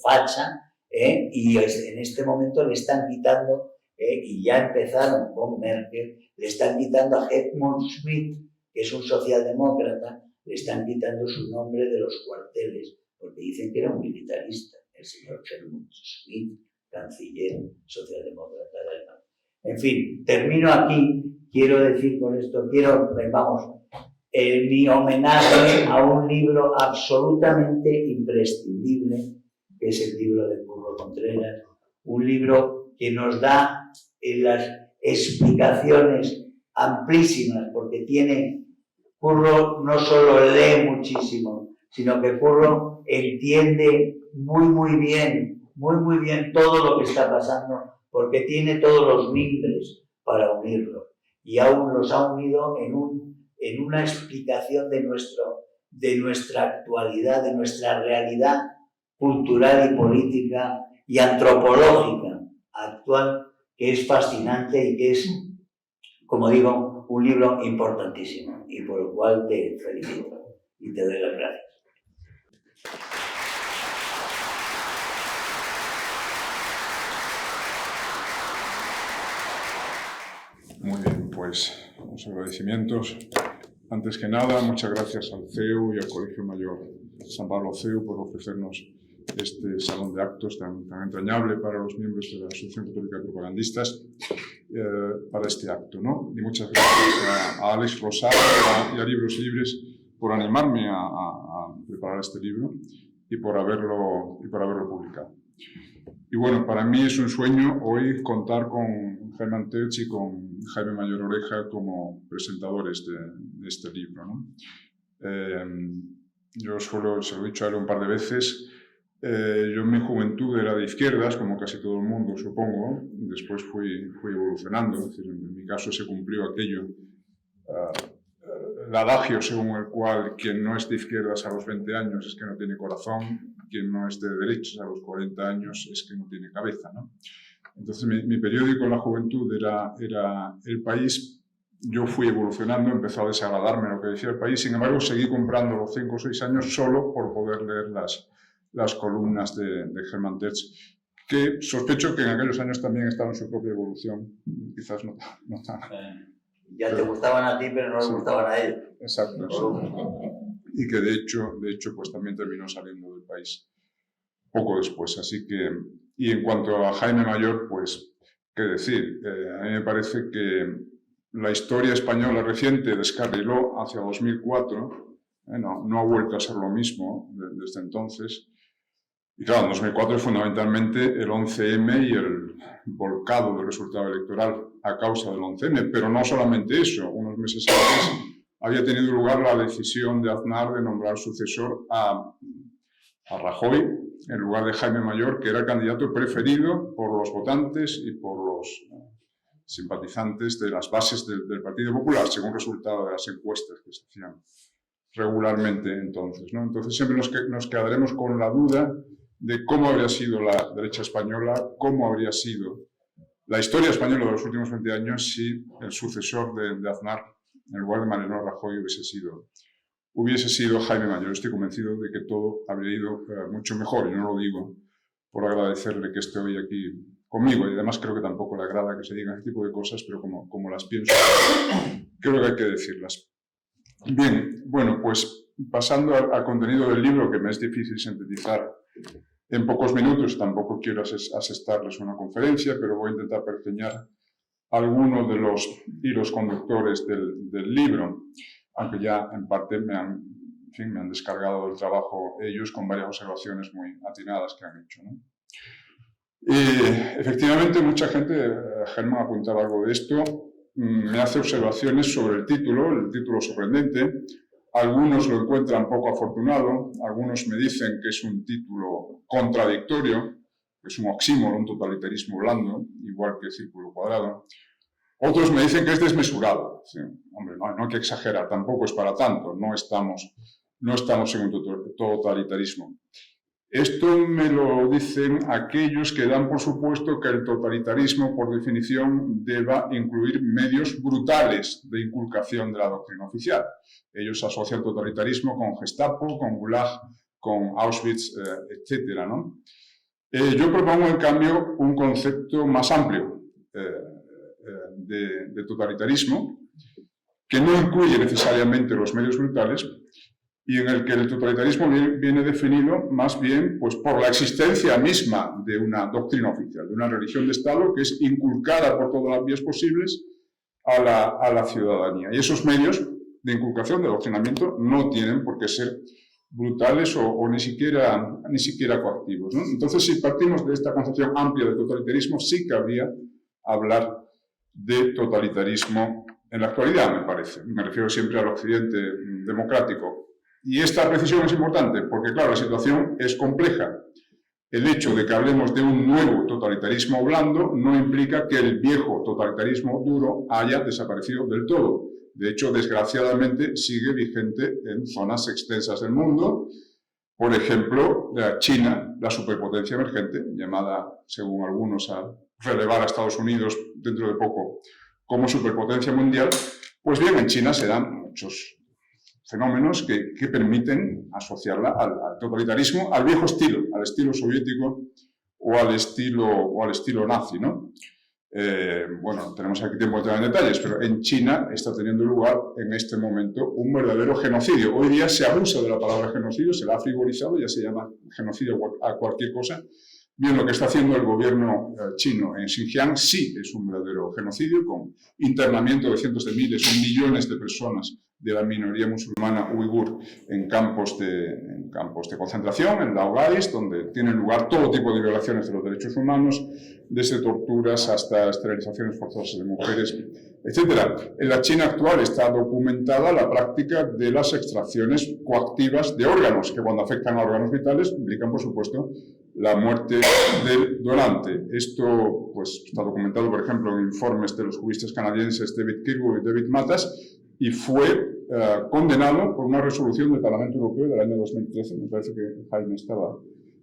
facha, y en este momento le están quitando, y ya empezaron con Merkel, le están quitando a Helmut Schmidt, que es un socialdemócrata, le están quitando su nombre de los cuarteles, porque dicen que era un militarista, el señor Helmut Schmidt, canciller socialdemócrata de Alemania. En fin, termino aquí. Quiero decir con esto, mi homenaje a un libro absolutamente imprescindible, que es el libro de Curro Contreras, un libro que nos da las explicaciones amplísimas, porque Curro no solo lee muchísimo, sino que Curro entiende muy bien todo lo que está pasando, porque tiene todos los mimbres para unirlo. Y aún los ha unido en una explicación de nuestra actualidad, de nuestra realidad cultural y política y antropológica actual, que es fascinante y que es, como digo, un libro importantísimo y por lo cual te felicito y te doy las gracias. Muy bien, pues los agradecimientos. Antes que nada, muchas gracias al CEU y al Colegio Mayor San Pablo CEU por ofrecernos este salón de actos tan entrañable para los miembros de la Asociación Católica de Propagandistas para este acto, ¿no? Y muchas gracias a Alex Rosario y a Libros Libres por animarme a preparar este libro y por haberlo publicado. Y bueno, para mí es un sueño hoy contar con Germán Tertsch y con Jaime Mayor Oreja como presentadores de este libro, ¿no? Yo se lo he dicho a él un par de veces, yo en mi juventud era de izquierdas, como casi todo el mundo, supongo. Después fui evolucionando, es decir, en mi caso se cumplió aquello, el adagio según el cual quien no es de izquierdas a los 20 años es que no tiene corazón, quien no es de derechas a los 40 años es que no tiene cabeza, ¿no? Entonces mi periódico en la juventud era El País. Yo fui evolucionando, empezó a desagradarme lo que decía El País, sin embargo seguí comprando los 5 o 6 años solo por poder leer las columnas de Germán Tertsch, que sospecho que en aquellos años también estaba en su propia evolución, quizás no tan... Ya te gustaban a ti, pero no les gustaban a ellos. Exacto. Y que de hecho pues también terminó saliendo del País poco después. Así que, y en cuanto a Jaime Mayor, pues, qué decir, a mí me parece que la historia española reciente descarriló hacia 2004, no ha vuelto a ser lo mismo desde entonces. Y claro, en 2004 es fundamentalmente el 11M y el volcado del resultado electoral a causa del 11M, pero no solamente eso. Unos meses antes había tenido lugar la decisión de Aznar de nombrar sucesor a Rajoy en lugar de Jaime Mayor, que era el candidato preferido por los votantes y por los simpatizantes de las bases del Partido Popular, según resultado de las encuestas que se hacían regularmente entonces, ¿no? Entonces siempre nos quedaremos con la duda de cómo habría sido la derecha española, cómo habría sido la historia española de los últimos 20 años si el sucesor de Aznar, en lugar de Mariano Rajoy, hubiese sido Jaime Mayor. Estoy convencido de que todo habría ido mucho mejor, y no lo digo por agradecerle que esté hoy aquí conmigo, y además creo que tampoco le agrada que se digan ese tipo de cosas, pero como las pienso, creo que hay que decirlas. Bien, bueno, pues pasando al contenido del libro, que me es difícil sintetizar en pocos minutos, tampoco quiero asestarles una conferencia, pero voy a intentar pergeñar algunos de los hilos conductores del libro, aunque ya en parte me han descargado del trabajo ellos con varias observaciones muy atinadas que han hecho, ¿no? Efectivamente, mucha gente, Germán apuntaba algo de esto, me hace observaciones sobre el título sorprendente. Algunos lo encuentran poco afortunado, algunos me dicen que es un título contradictorio, que es un oxímoro, un totalitarismo blando, igual que Círculo Cuadrado. Otros me dicen que es desmesurado. Sí, hombre, no hay que exagerar, tampoco es para tanto, no estamos en un totalitarismo. Esto me lo dicen aquellos que dan por supuesto que el totalitarismo, por definición, deba incluir medios brutales de inculcación de la doctrina oficial. Ellos asocian totalitarismo con Gestapo, con Gulag, con Auschwitz, etc., ¿no? Yo propongo, en cambio, un concepto más amplio de totalitarismo, que no incluye necesariamente los medios brutales, y en el que el totalitarismo viene definido más bien pues, por la existencia misma de una doctrina oficial, de una religión de Estado que es inculcada por todas las vías posibles a la ciudadanía. Y esos medios de inculcación, de adoctrinamiento, no tienen por qué ser brutales o ni siquiera coactivos, ¿no? Entonces, si partimos de esta concepción amplia de totalitarismo, sí cabría hablar de totalitarismo en la actualidad, me parece. Me refiero siempre al occidente democrático. Y esta precisión es importante porque, claro, la situación es compleja. El hecho de que hablemos de un nuevo totalitarismo blando no implica que el viejo totalitarismo duro haya desaparecido del todo. De hecho, desgraciadamente, sigue vigente en zonas extensas del mundo. Por ejemplo, China, la superpotencia emergente, llamada, según algunos, a relevar a Estados Unidos dentro de poco como superpotencia mundial. Pues bien, en China se dan muchos fenómenos que permiten asociarla al totalitarismo, al viejo estilo, al estilo soviético o al estilo nazi, ¿no? Bueno, tenemos aquí tiempo de entrar en detalles, pero en China está teniendo lugar en este momento un verdadero genocidio. Hoy día se abusa de la palabra genocidio, se la ha frivolizado, ya se llama genocidio a cualquier cosa. Bien, lo que está haciendo el gobierno chino en Xinjiang sí es un verdadero genocidio, con internamiento de cientos de miles o millones de personas de la minoría musulmana uigur en campos de concentración, en Laogais, donde tienen lugar todo tipo de violaciones de los derechos humanos, desde torturas hasta esterilizaciones forzosas de mujeres, etc. En la China actual está documentada la práctica de las extracciones coactivas de órganos, que cuando afectan a órganos vitales implican, por supuesto, la muerte del donante. Esto pues, está documentado, por ejemplo, en informes de los juristas canadienses David Kirkwood y David Matas, y fue condenado por una resolución del Parlamento Europeo del año 2013. Me parece que Jaime estaba,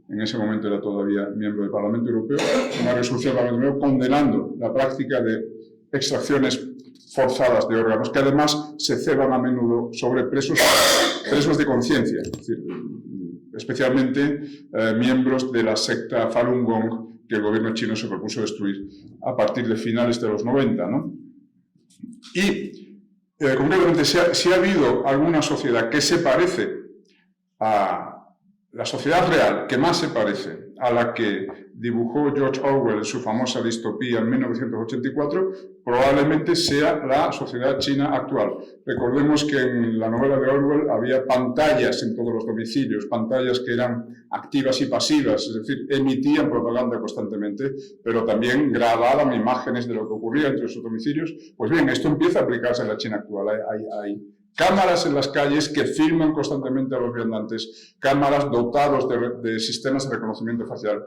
en ese momento era todavía miembro del Parlamento Europeo, una resolución del Parlamento Europeo condenando la práctica de extracciones forzadas de órganos, que además se ceban a menudo sobre presos de conciencia, es decir, especialmente miembros de la secta Falun Gong que el gobierno chino se propuso destruir a partir de finales de los 90, ¿no? Y concretamente, si ha habido alguna sociedad que se parece a la sociedad real, que más se parece a la que dibujó George Orwell en su famosa distopía en 1984, probablemente sea la sociedad china actual. Recordemos que en la novela de Orwell había pantallas en todos los domicilios, pantallas que eran activas y pasivas, es decir, emitían propaganda constantemente, pero también grababan imágenes de lo que ocurría entre esos domicilios. Pues bien, esto empieza a aplicarse en la China actual. Hay cámaras en las calles que filman constantemente a los viandantes, cámaras dotados de sistemas de reconocimiento facial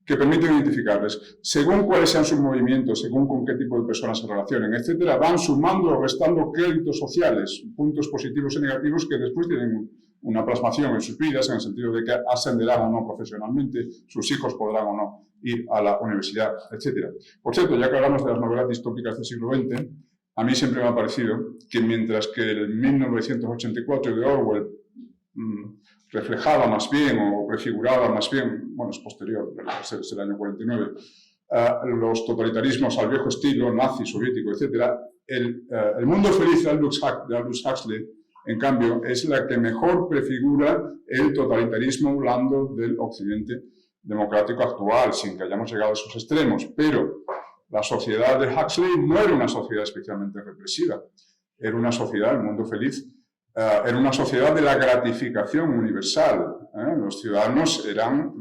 que permiten identificarles. Según cuáles sean sus movimientos, según con qué tipo de personas se relacionen, etcétera, van sumando o restando créditos sociales, puntos positivos y negativos que después tienen una plasmación en sus vidas, en el sentido de que ascenderán o no profesionalmente, sus hijos podrán o no ir a la universidad, etcétera. Por cierto, ya que hablamos de las novelas distópicas del siglo XX, a mí siempre me ha parecido que mientras que el 1984 de Orwell reflejaba más bien o prefiguraba más bien, bueno, es posterior, es el año 49, los totalitarismos al viejo estilo, nazi, soviético, etc., el mundo feliz de Aldous Huxley, en cambio, es la que mejor prefigura el totalitarismo blando del occidente democrático actual, sin que hayamos llegado a esos extremos. Pero la sociedad de Huxley no era una sociedad especialmente represiva, era una sociedad, el mundo feliz, era una sociedad de la gratificación universal. Los ciudadanos eran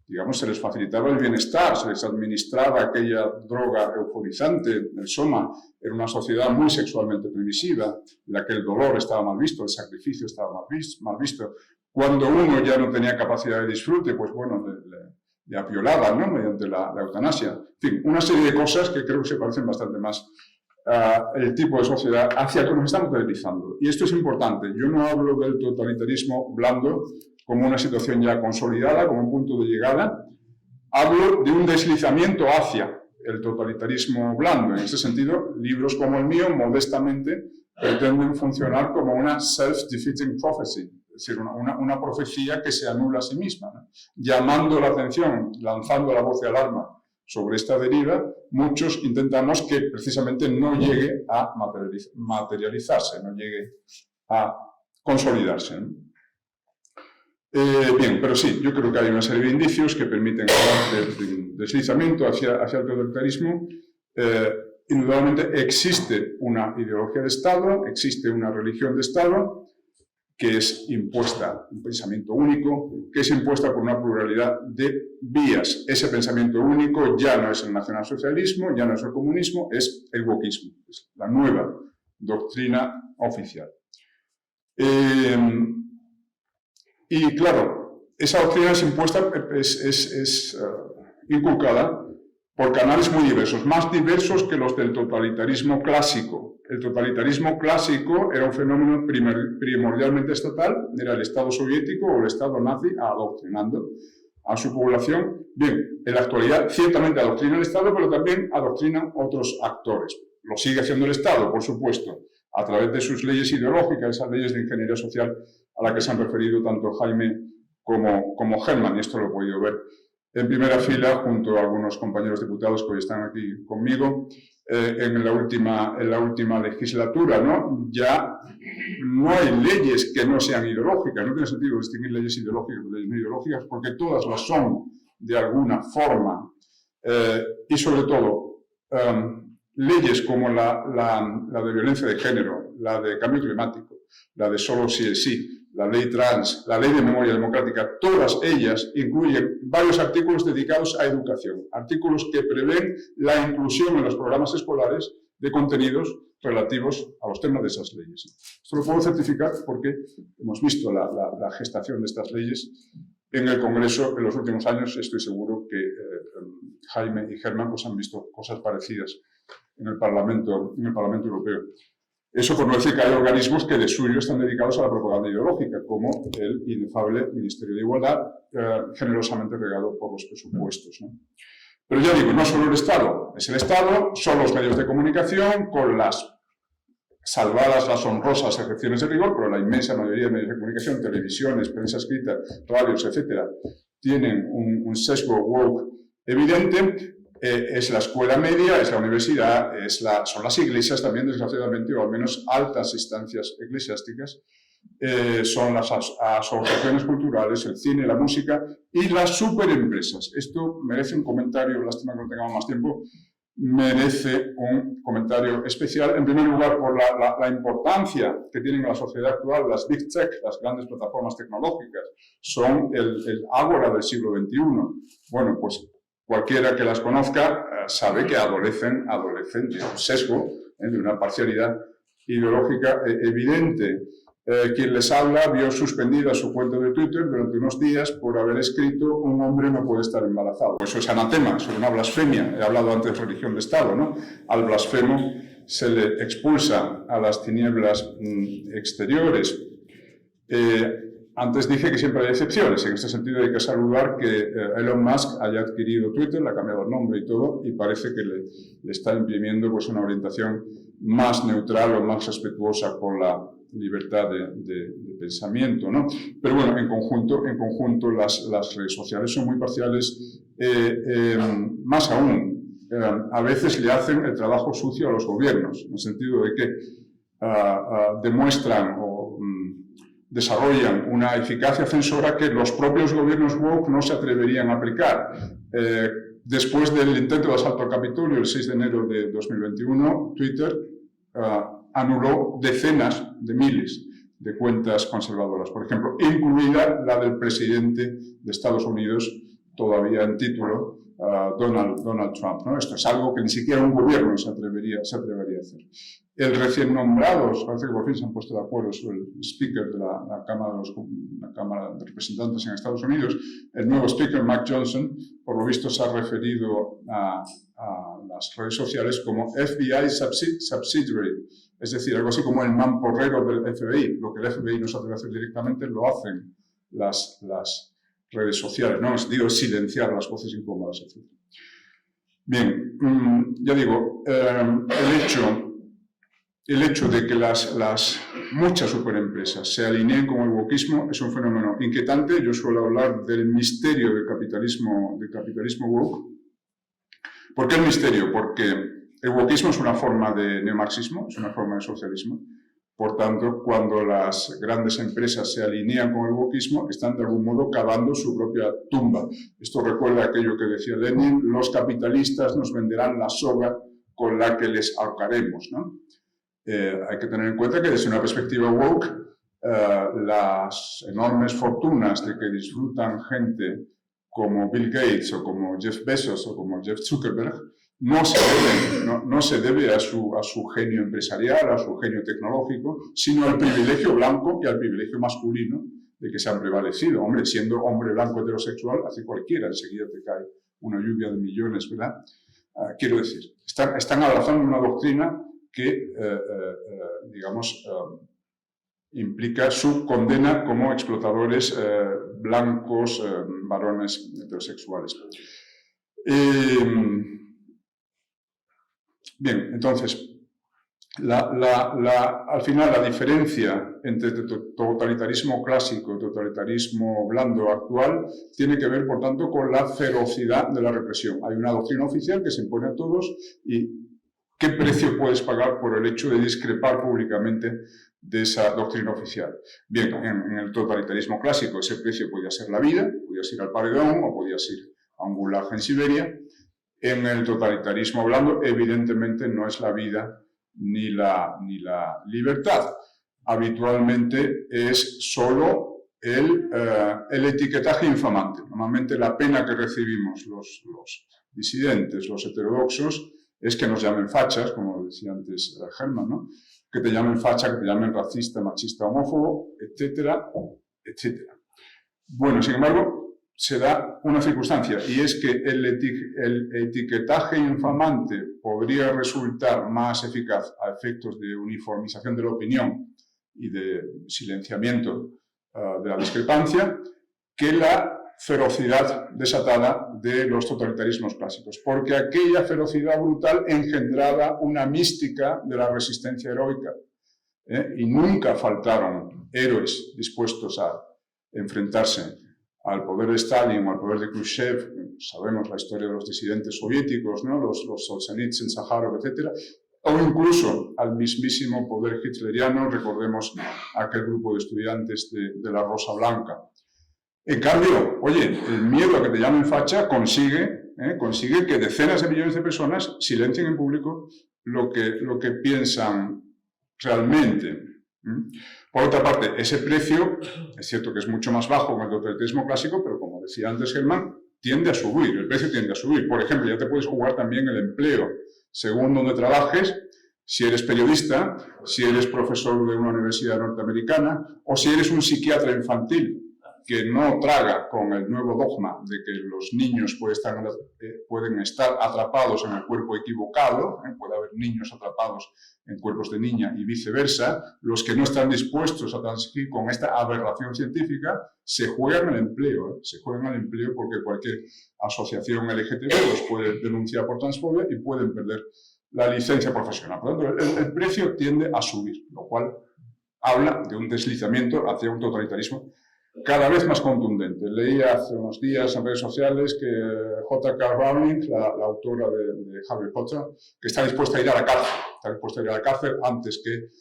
digamos, se les facilitaba el bienestar, se les administraba aquella droga euforizante, el soma. Era una sociedad muy sexualmente permisiva, en la que el dolor estaba mal visto, el sacrificio estaba mal visto. Cuando uno ya no tenía capacidad de disfrute, pues bueno, le apiolaban, ¿no?, mediante la eutanasia. En fin, una serie de cosas que creo que se parecen bastante más al tipo de sociedad hacia que nos estamos deslizando. Y esto es importante. Yo no hablo del totalitarismo blando como una situación ya consolidada, como un punto de llegada. Hablo de un deslizamiento hacia el totalitarismo blando. En ese sentido, libros como el mío, modestamente, pretenden funcionar como una self-defeating prophecy, es decir, una profecía que se anula a sí misma, ¿no? Llamando la atención, lanzando la voz de alarma sobre esta deriva, muchos intentamos que precisamente no llegue a materializarse, no llegue a consolidarse, ¿no? Bien, pero sí, yo creo que hay una serie de indicios que permiten hablar de deslizamiento hacia el totalitarismo. Indudablemente existe una ideología de Estado, existe una religión de Estado que es impuesta, un pensamiento único, que es impuesta por una pluralidad de vías. Ese pensamiento único ya no es el nacionalsocialismo, ya no es el comunismo, es el wokismo, es la nueva doctrina oficial. Y claro, esa doctrina es impuesta, es inculcada por canales muy diversos, más diversos que los del totalitarismo clásico. El totalitarismo clásico era un fenómeno primordialmente estatal, era el Estado soviético o el Estado nazi adoctrinando a su población. Bien, en la actualidad ciertamente adoctrina el Estado, pero también adoctrinan otros actores. Lo sigue haciendo el Estado, por supuesto, a través de sus leyes ideológicas, esas leyes de ingeniería social a las que se han referido tanto Jaime como Hermann, y esto lo he podido ver en primera fila junto a algunos compañeros diputados que hoy están aquí conmigo en la última legislatura, ¿no? Ya no hay leyes que no sean ideológicas, no tiene sentido distinguir leyes ideológicas de leyes no ideológicas porque todas las son de alguna forma y sobre todo leyes como la de violencia de género, la de cambio climático, la de solo sí es sí, la ley trans, la ley de memoria democrática, todas ellas incluyen varios artículos dedicados a educación, artículos que prevén la inclusión en los programas escolares de contenidos relativos a los temas de esas leyes. Esto lo puedo certificar porque hemos visto la gestación de estas leyes en el Congreso en los últimos años. Estoy seguro que Jaime y Hermann pues, han visto cosas parecidas en el Parlamento Europeo. Eso por no decir que hay organismos que de suyo están dedicados a la propaganda ideológica, como el inefable Ministerio de Igualdad, generosamente regado por los presupuestos, ¿no? Pero ya digo, no solo el Estado, es el Estado, son los medios de comunicación, con las salvadas las honrosas excepciones de rigor, pero la inmensa mayoría de medios de comunicación, televisiones, prensa escrita, radios, etcétera, tienen un sesgo woke evidente. Es la escuela media, es la universidad, son las iglesias también, desgraciadamente, o al menos altas instancias eclesiásticas, son las asociaciones culturales, el cine, la música y las superempresas. Esto merece un comentario, lástima que no tengamos más tiempo, merece un comentario especial, en primer lugar por la importancia que tienen en la sociedad actual las Big Tech, las grandes plataformas tecnológicas, son el ágora del siglo XXI. Bueno, pues cualquiera que las conozca sabe que adolecen de un sesgo, de una parcialidad ideológica evidente. Quien les habla vio suspendida su cuenta de Twitter durante unos días por haber escrito "un hombre no puede estar embarazado". Eso es anatema, eso es una blasfemia. He hablado antes de religión de Estado, ¿no? Al blasfemo se le expulsa a las tinieblas exteriores. Antes dije que siempre hay excepciones. En este sentido hay que saludar que Elon Musk haya adquirido Twitter, le ha cambiado el nombre y todo, y parece que le está imprimiendo pues, una orientación más neutral o más respetuosa con la libertad de pensamiento, ¿no? Pero bueno, en conjunto las redes sociales son muy parciales, más aún, a veces le hacen el trabajo sucio a los gobiernos, en el sentido de que demuestran o desarrollan una eficacia censora que los propios gobiernos woke no se atreverían a aplicar. Después del intento de asalto al Capitolio el 6 de enero de 2021, Twitter anuló decenas de miles de cuentas conservadoras, por ejemplo, incluida la del presidente de Estados Unidos, todavía en título Donald Trump, ¿no? Esto es algo que ni siquiera un gobierno se atrevería a hacer. El recién nombrado, parece que por fin se han puesto de acuerdo sobre el speaker de la Cámara de Representantes en Estados Unidos, el nuevo speaker, Mike Johnson, por lo visto se ha referido a las redes sociales como FBI subsidiary, es decir, algo así como el mamporrero del FBI. Lo que el FBI no se atreve a hacer directamente lo hacen las redes sociales, ¿no? Digo, silenciar las voces incómodas, etc. Bien, ya digo, el hecho de que muchas superempresas se alineen con el wokismo es un fenómeno inquietante. Yo suelo hablar del misterio del capitalismo woke. ¿Por qué el misterio? Porque el wokismo es una forma de neomarxismo, es una forma de socialismo. Por tanto, cuando las grandes empresas se alinean con el wokismo, están de algún modo cavando su propia tumba. Esto recuerda aquello que decía Lenin: los capitalistas nos venderán la soga con la que les ahorcaremos, ¿no? Hay que tener en cuenta que desde una perspectiva woke, las enormes fortunas de que disfrutan gente como Bill Gates o como Jeff Bezos o como Jeff Zuckerberg no se debe a su genio empresarial, a su genio tecnológico, sino al privilegio blanco y al privilegio masculino de que se han prevalecido. Hombre, siendo hombre blanco heterosexual, hace cualquiera, enseguida te cae una lluvia de millones, ¿verdad? Quiero decir, están abrazando una doctrina que, implica su condena como explotadores blancos, varones heterosexuales. Bien, entonces, al final la diferencia entre totalitarismo clásico y totalitarismo blando actual tiene que ver, por tanto, con la ferocidad de la represión. Hay una doctrina oficial que se impone a todos y ¿qué precio puedes pagar por el hecho de discrepar públicamente de esa doctrina oficial? Bien, en el totalitarismo clásico ese precio podía ser la vida, podías ir al paredón o podías ir a un gulag en Siberia. En el totalitarismo blando, evidentemente, no es la vida ni la libertad. Habitualmente es solo el etiquetaje infamante. Normalmente la pena que recibimos los disidentes, los heterodoxos, es que nos llamen fachas, como decía antes Herman, ¿no? Que te llamen facha, que te llamen racista, machista, homófobo, etcétera, etcétera. Bueno, sin embargo, se da una circunstancia, y es que el etiquetaje infamante podría resultar más eficaz a efectos de uniformización de la opinión y de silenciamiento de la discrepancia que la ferocidad desatada de los totalitarismos clásicos, porque aquella ferocidad brutal engendraba una mística de la resistencia heroica, y nunca faltaron héroes dispuestos a enfrentarse al poder de Stalin o al poder de Khrushchev. Sabemos la historia de los disidentes soviéticos, ¿no? los Solzhenitsyn, Sájarov, etc., o incluso al mismísimo poder hitleriano. Recordemos aquel grupo de estudiantes de la Rosa Blanca. En cambio, oye, el miedo a que te llamen facha consigue que decenas de millones de personas silencien en público lo que piensan realmente. Por otra parte, ese precio, es cierto que es mucho más bajo en el totalitarismo clásico, pero como decía antes Germán, tiende a subir, el precio tiende a subir. Por ejemplo, ya te puedes jugar también el empleo según donde trabajes, si eres periodista, si eres profesor de una universidad norteamericana o si eres un psiquiatra infantil que no traga con el nuevo dogma de que los niños pueden estar atrapados en el cuerpo equivocado, puede haber niños atrapados en cuerpos de niña y viceversa. Los que no están dispuestos a transigir con esta aberración científica se juegan el empleo, se juegan el empleo porque cualquier asociación LGTB los puede denunciar por transfobia y pueden perder la licencia profesional. Por lo tanto, el precio tiende a subir, lo cual habla de un deslizamiento hacia un totalitarismo cada vez más contundente. Leí hace unos días en redes sociales que J.K. Rowling, la autora de Harry Potter, que está dispuesta a ir a la cárcel, antes que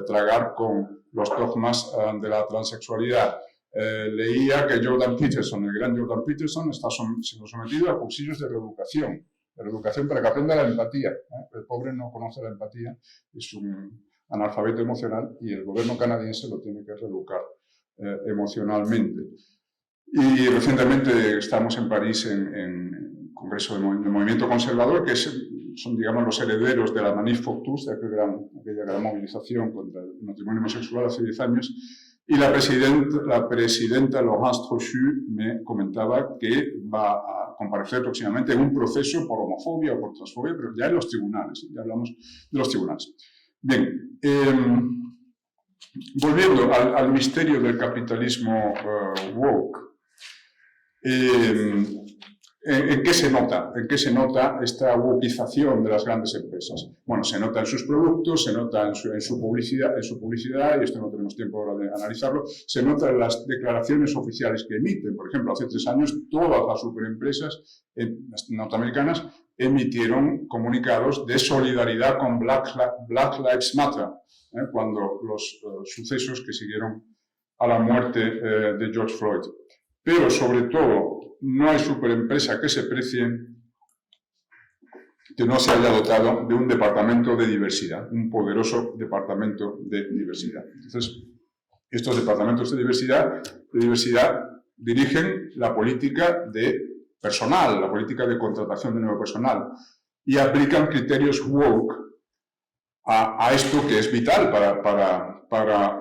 tragar con los dogmas de la transexualidad. Leía que Jordan Peterson, el gran Jordan Peterson, está siendo sometido a cursillos de reeducación para que aprenda la empatía. El pobre no conoce la empatía, es un analfabeto emocional y el gobierno canadiense lo tiene que reeducar emocionalmente. Y recientemente estamos en París en Congreso de Movimiento Conservador, que son, digamos, los herederos de la Manif pour tous, de aquella gran movilización contra el matrimonio homosexual hace 10 años. Y la presidenta Laurence Trochu me comentaba que va a comparecer próximamente en un proceso por homofobia o por transfobia, pero ya en los tribunales, ya hablamos de los tribunales. Bien, volviendo al misterio del capitalismo woke, ¿en qué se nota? ¿En qué se nota esta wokeización de las grandes empresas? Bueno, se nota en sus productos, se nota en su publicidad, y esto no tenemos tiempo ahora de analizarlo, se nota en las declaraciones oficiales que emiten. Por ejemplo, hace 3 años todas las superempresas norteamericanas emitieron comunicados de solidaridad con Black Lives Matter, cuando los sucesos que siguieron a la muerte de George Floyd. Pero, sobre todo, no hay superempresa que se precie que no se haya dotado de un departamento de diversidad, un poderoso departamento de diversidad. Entonces, estos departamentos de diversidad dirigen la política de personal, la política de contratación de nuevo personal, y aplican criterios woke a esto que es vital para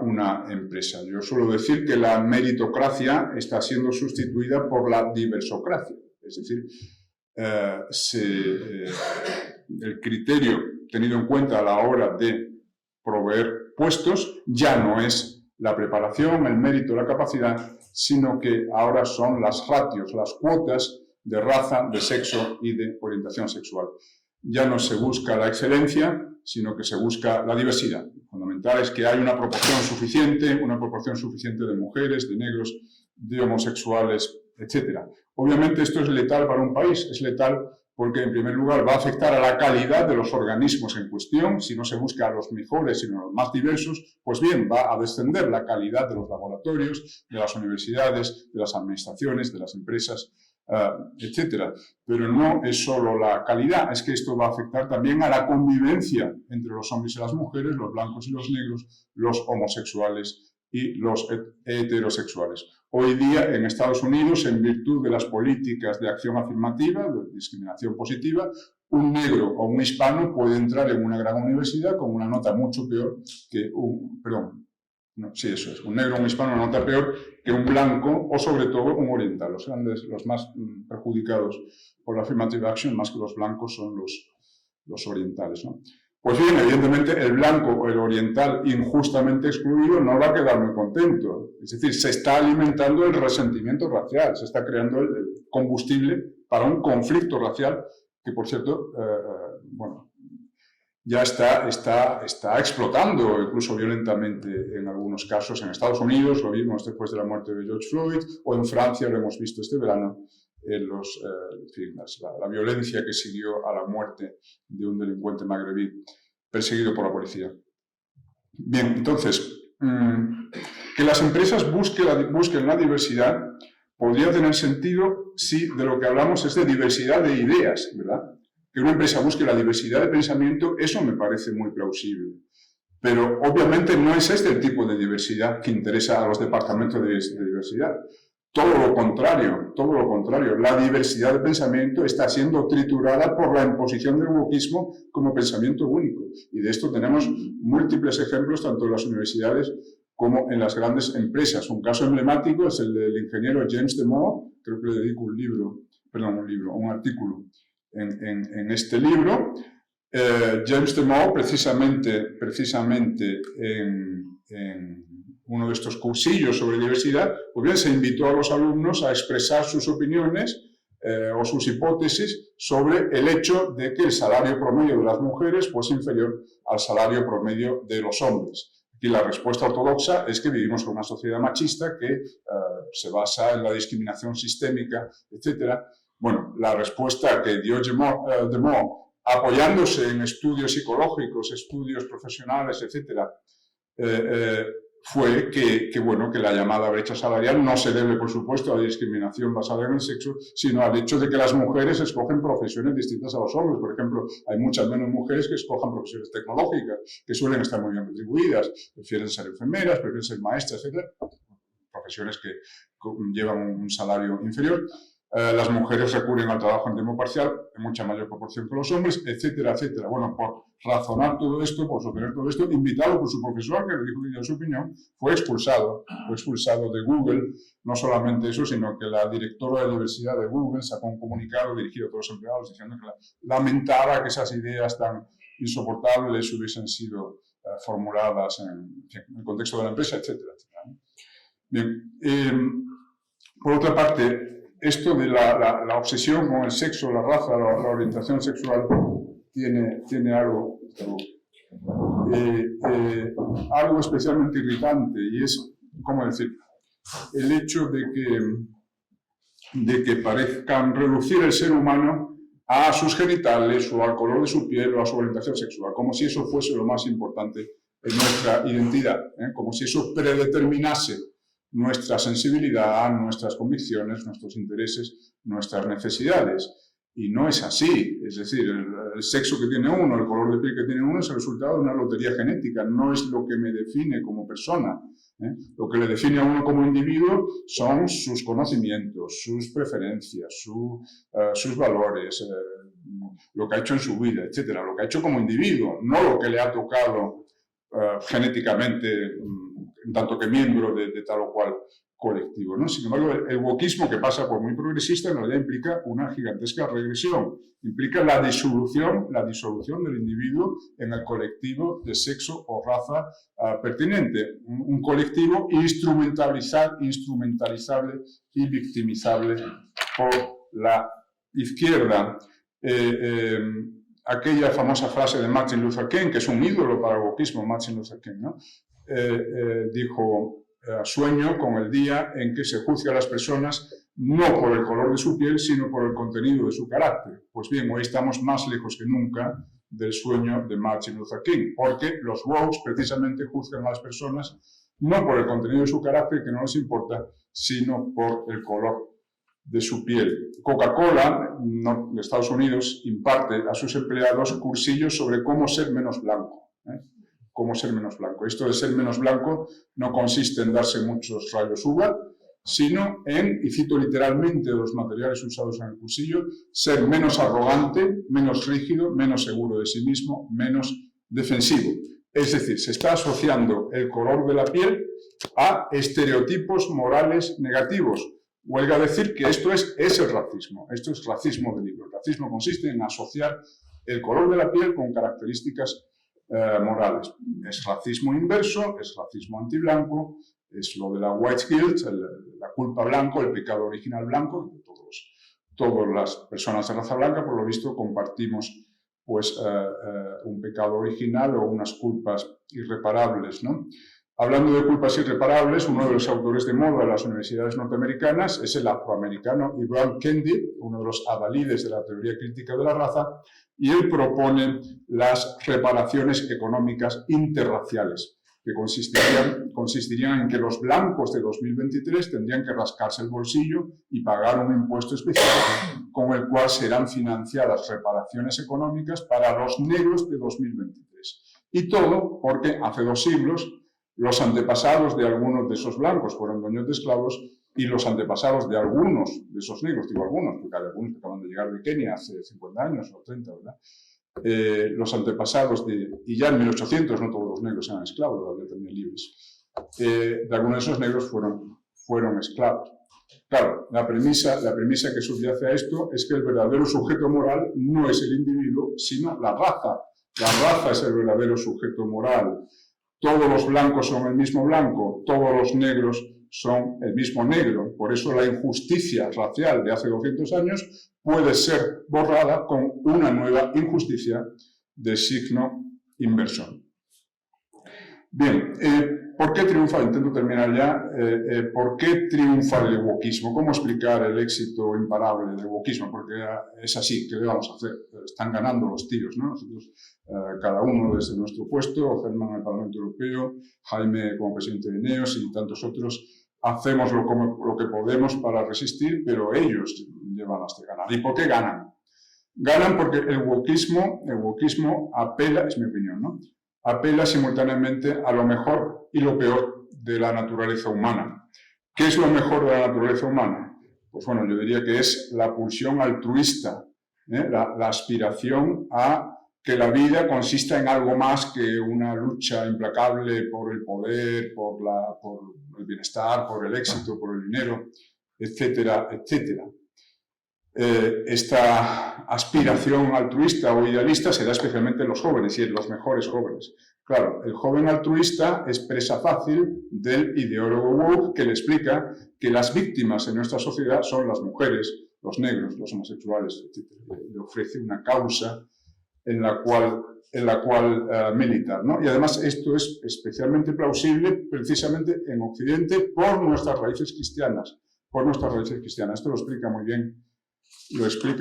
una empresa. Yo suelo decir que la meritocracia está siendo sustituida por la diversocracia. Es decir, el criterio tenido en cuenta a la hora de proveer puestos ya no es la preparación, el mérito, la capacidad, sino que ahora son las ratios, las cuotas de raza, de sexo y de orientación sexual. Ya no se busca la excelencia, sino que se busca la diversidad. Lo fundamental es que hay una proporción suficiente de mujeres, de negros, de homosexuales, etc. Obviamente esto es letal para un país, es letal porque en primer lugar va a afectar a la calidad de los organismos en cuestión. Si no se busca a los mejores, sino a los más diversos, pues bien, va a descender la calidad de los laboratorios, de las universidades, de las administraciones, de las empresas, etcétera. Pero no es solo la calidad, es que esto va a afectar también a la convivencia entre los hombres y las mujeres, los blancos y los negros, los homosexuales y los heterosexuales. Hoy día en Estados Unidos, en virtud de las políticas de acción afirmativa, de discriminación positiva, un negro o un hispano puede entrar en una gran universidad con una nota mucho peor que un negro o un hispano una nota peor que un blanco o sobre todo un oriental. Los más perjudicados por la affirmative action, más que los blancos, son los orientales, ¿no? Pues bien, evidentemente el blanco o el oriental injustamente excluido no va a quedar muy contento. Es decir, se está alimentando el resentimiento racial, se está creando el combustible para un conflicto racial que, por cierto, ya está explotando, incluso violentamente en algunos casos. En Estados Unidos lo vimos después de la muerte de George Floyd, o en Francia lo hemos visto este verano, la violencia que siguió a la muerte de un delincuente magrebí perseguido por la policía. Bien, entonces, que las empresas busquen la diversidad podría tener sentido si de lo que hablamos es de diversidad de ideas, ¿verdad? Que una empresa busque la diversidad de pensamiento, eso me parece muy plausible. Pero obviamente no es este el tipo de diversidad que interesa a los departamentos de diversidad. Todo lo contrario. La diversidad de pensamiento está siendo triturada por la imposición del wokismo como pensamiento único. Y de esto tenemos múltiples ejemplos, tanto en las universidades como en las grandes empresas. Un caso emblemático es el del ingeniero James Damore, creo que le dedico un artículo en este libro. James Damore, precisamente en uno de estos cursillos sobre diversidad, pues bien, se invitó a los alumnos a expresar sus opiniones o sus hipótesis sobre el hecho de que el salario promedio de las mujeres pues inferior al salario promedio de los hombres. Y la respuesta ortodoxa es que vivimos en una sociedad machista que se basa en la discriminación sistémica, etc. Bueno, la respuesta que dio Damore, apoyándose en estudios psicológicos, estudios profesionales, etc., fue que la llamada brecha salarial no se debe, por supuesto, a la discriminación basada en el sexo, sino al hecho de que las mujeres escogen profesiones distintas a los hombres. Por ejemplo, hay muchas menos mujeres que escojan profesiones tecnológicas, que suelen estar muy bien retribuidas, prefieren ser enfermeras, prefieren ser maestras, etc. profesiones que llevan un salario inferior. Las mujeres recurren al trabajo en tiempo parcial en mucha mayor proporción que los hombres, etcétera, etcétera. Bueno, por razonar todo esto, por sostener todo esto, invitado por su profesor, que le dijo que dio su opinión, fue expulsado de Google. No solamente eso, sino que la directora de la universidad de Google sacó un comunicado dirigido a todos los empleados diciendo que lamentaba que esas ideas tan insoportables hubiesen sido formuladas en el contexto de la empresa, etcétera, etcétera. Bien, por otra parte, esto de la obsesión con el sexo, la raza, la orientación sexual, tiene algo especialmente irritante, y es, ¿cómo decir?, el hecho de que parezcan reducir el ser humano a sus genitales o al color de su piel o a su orientación sexual, como si eso fuese lo más importante en nuestra identidad, como si eso predeterminase nuestra sensibilidad, nuestras convicciones, nuestros intereses, nuestras necesidades. Y no es así. Es decir, el sexo que tiene uno, el color de piel que tiene uno es el resultado de una lotería genética, no es lo que me define como persona. Lo que le define a uno como individuo son sus conocimientos, sus preferencias, sus valores, lo que ha hecho en su vida, etcétera, lo que ha hecho como individuo, no lo que le ha tocado genéticamente, en tanto que miembro de tal o cual colectivo, ¿no? Sin embargo, el wokismo, que pasa por muy progresista, en realidad implica una gigantesca regresión, implica la disolución del individuo en el colectivo de sexo o raza pertinente, un colectivo instrumentalizable y victimizable por la izquierda. Aquella famosa frase de Martin Luther King, que es un ídolo para el wokismo, Martin Luther King, ¿no? Dijo: sueño con el día en que se juzgue a las personas no por el color de su piel, sino por el contenido de su carácter. Pues bien, hoy estamos más lejos que nunca del sueño de Martin Luther King, porque los woke precisamente juzgan a las personas no por el contenido de su carácter, que no les importa, sino por el color de su piel. Coca-Cola, de Estados Unidos, imparte a sus empleados cursillos sobre cómo ser menos blanco. Cómo ser menos blanco. Esto de ser menos blanco no consiste en darse muchos rayos UVA, sino en, y cito literalmente los materiales usados en el cursillo, ser menos arrogante, menos rígido, menos seguro de sí mismo, menos defensivo. Es decir, se está asociando el color de la piel a estereotipos morales negativos. Huelga decir que esto es el racismo. Esto es racismo de libro. El racismo consiste en asociar el color de la piel con características morales. Es racismo inverso, es racismo antiblanco, es lo de la white guilt, la culpa blanco, el pecado original blanco. Todas las personas de raza blanca, por lo visto, compartimos pues, un pecado original o unas culpas irreparables, ¿no? Hablando de culpas irreparables, uno de los autores de moda de las universidades norteamericanas es el afroamericano Ibram Kendi, uno de los adalides de la teoría crítica de la raza, y él propone las reparaciones económicas interraciales, que consistirían en que los blancos de 2023 tendrían que rascarse el bolsillo y pagar un impuesto especial con el cual serán financiadas reparaciones económicas para los negros de 2023. Y todo porque hace 2 siglos los antepasados de algunos de esos blancos fueron dueños de esclavos y los antepasados de algunos de esos negros, digo algunos, porque hay algunos que acaban de llegar de Kenia hace 50 años o 30, ¿verdad? Los antepasados y ya en 1800 no todos los negros eran esclavos, había también libres, de algunos de esos negros fueron esclavos. Claro, la premisa que subyace a esto es que el verdadero sujeto moral no es el individuo, sino la raza. La raza es el verdadero sujeto moral. Todos los blancos son el mismo blanco, todos los negros son el mismo negro. Por eso la injusticia racial de hace 200 años puede ser borrada con una nueva injusticia de signo inverso. Bien, ¿por qué triunfa? Intento terminar ya. ¿Por qué triunfa el wokismo? ¿Cómo explicar el éxito imparable del wokismo? Porque es así, ¿qué le vamos a hacer? Están ganando los tiros, ¿no? Nosotros, cada uno desde nuestro puesto, Germán en el Parlamento Europeo, Jaime como presidente de INEOS y tantos otros, hacemos lo que podemos para resistir, pero ellos llevan hasta ganar. ¿Y por qué ganan? Ganan porque el wokismo apela, es mi opinión, ¿no? Apela simultáneamente a lo mejor y lo peor de la naturaleza humana, ¿Qué es lo mejor de la naturaleza humana? Pues bueno, yo diría que es la pulsión altruista, la aspiración a que la vida consista en algo más que una lucha implacable por el poder, por el bienestar, por el éxito, por el dinero, etcétera, etcétera. Esta aspiración altruista o idealista se da especialmente en los jóvenes y en los mejores jóvenes. Claro, el joven altruista es presa fácil del ideólogo woke que le explica que las víctimas en nuestra sociedad son las mujeres, los negros, los homosexuales, etc. Le ofrece una causa en la cual militar, ¿no? Y además esto es especialmente plausible precisamente en Occidente por nuestras raíces cristianas. Esto lo explica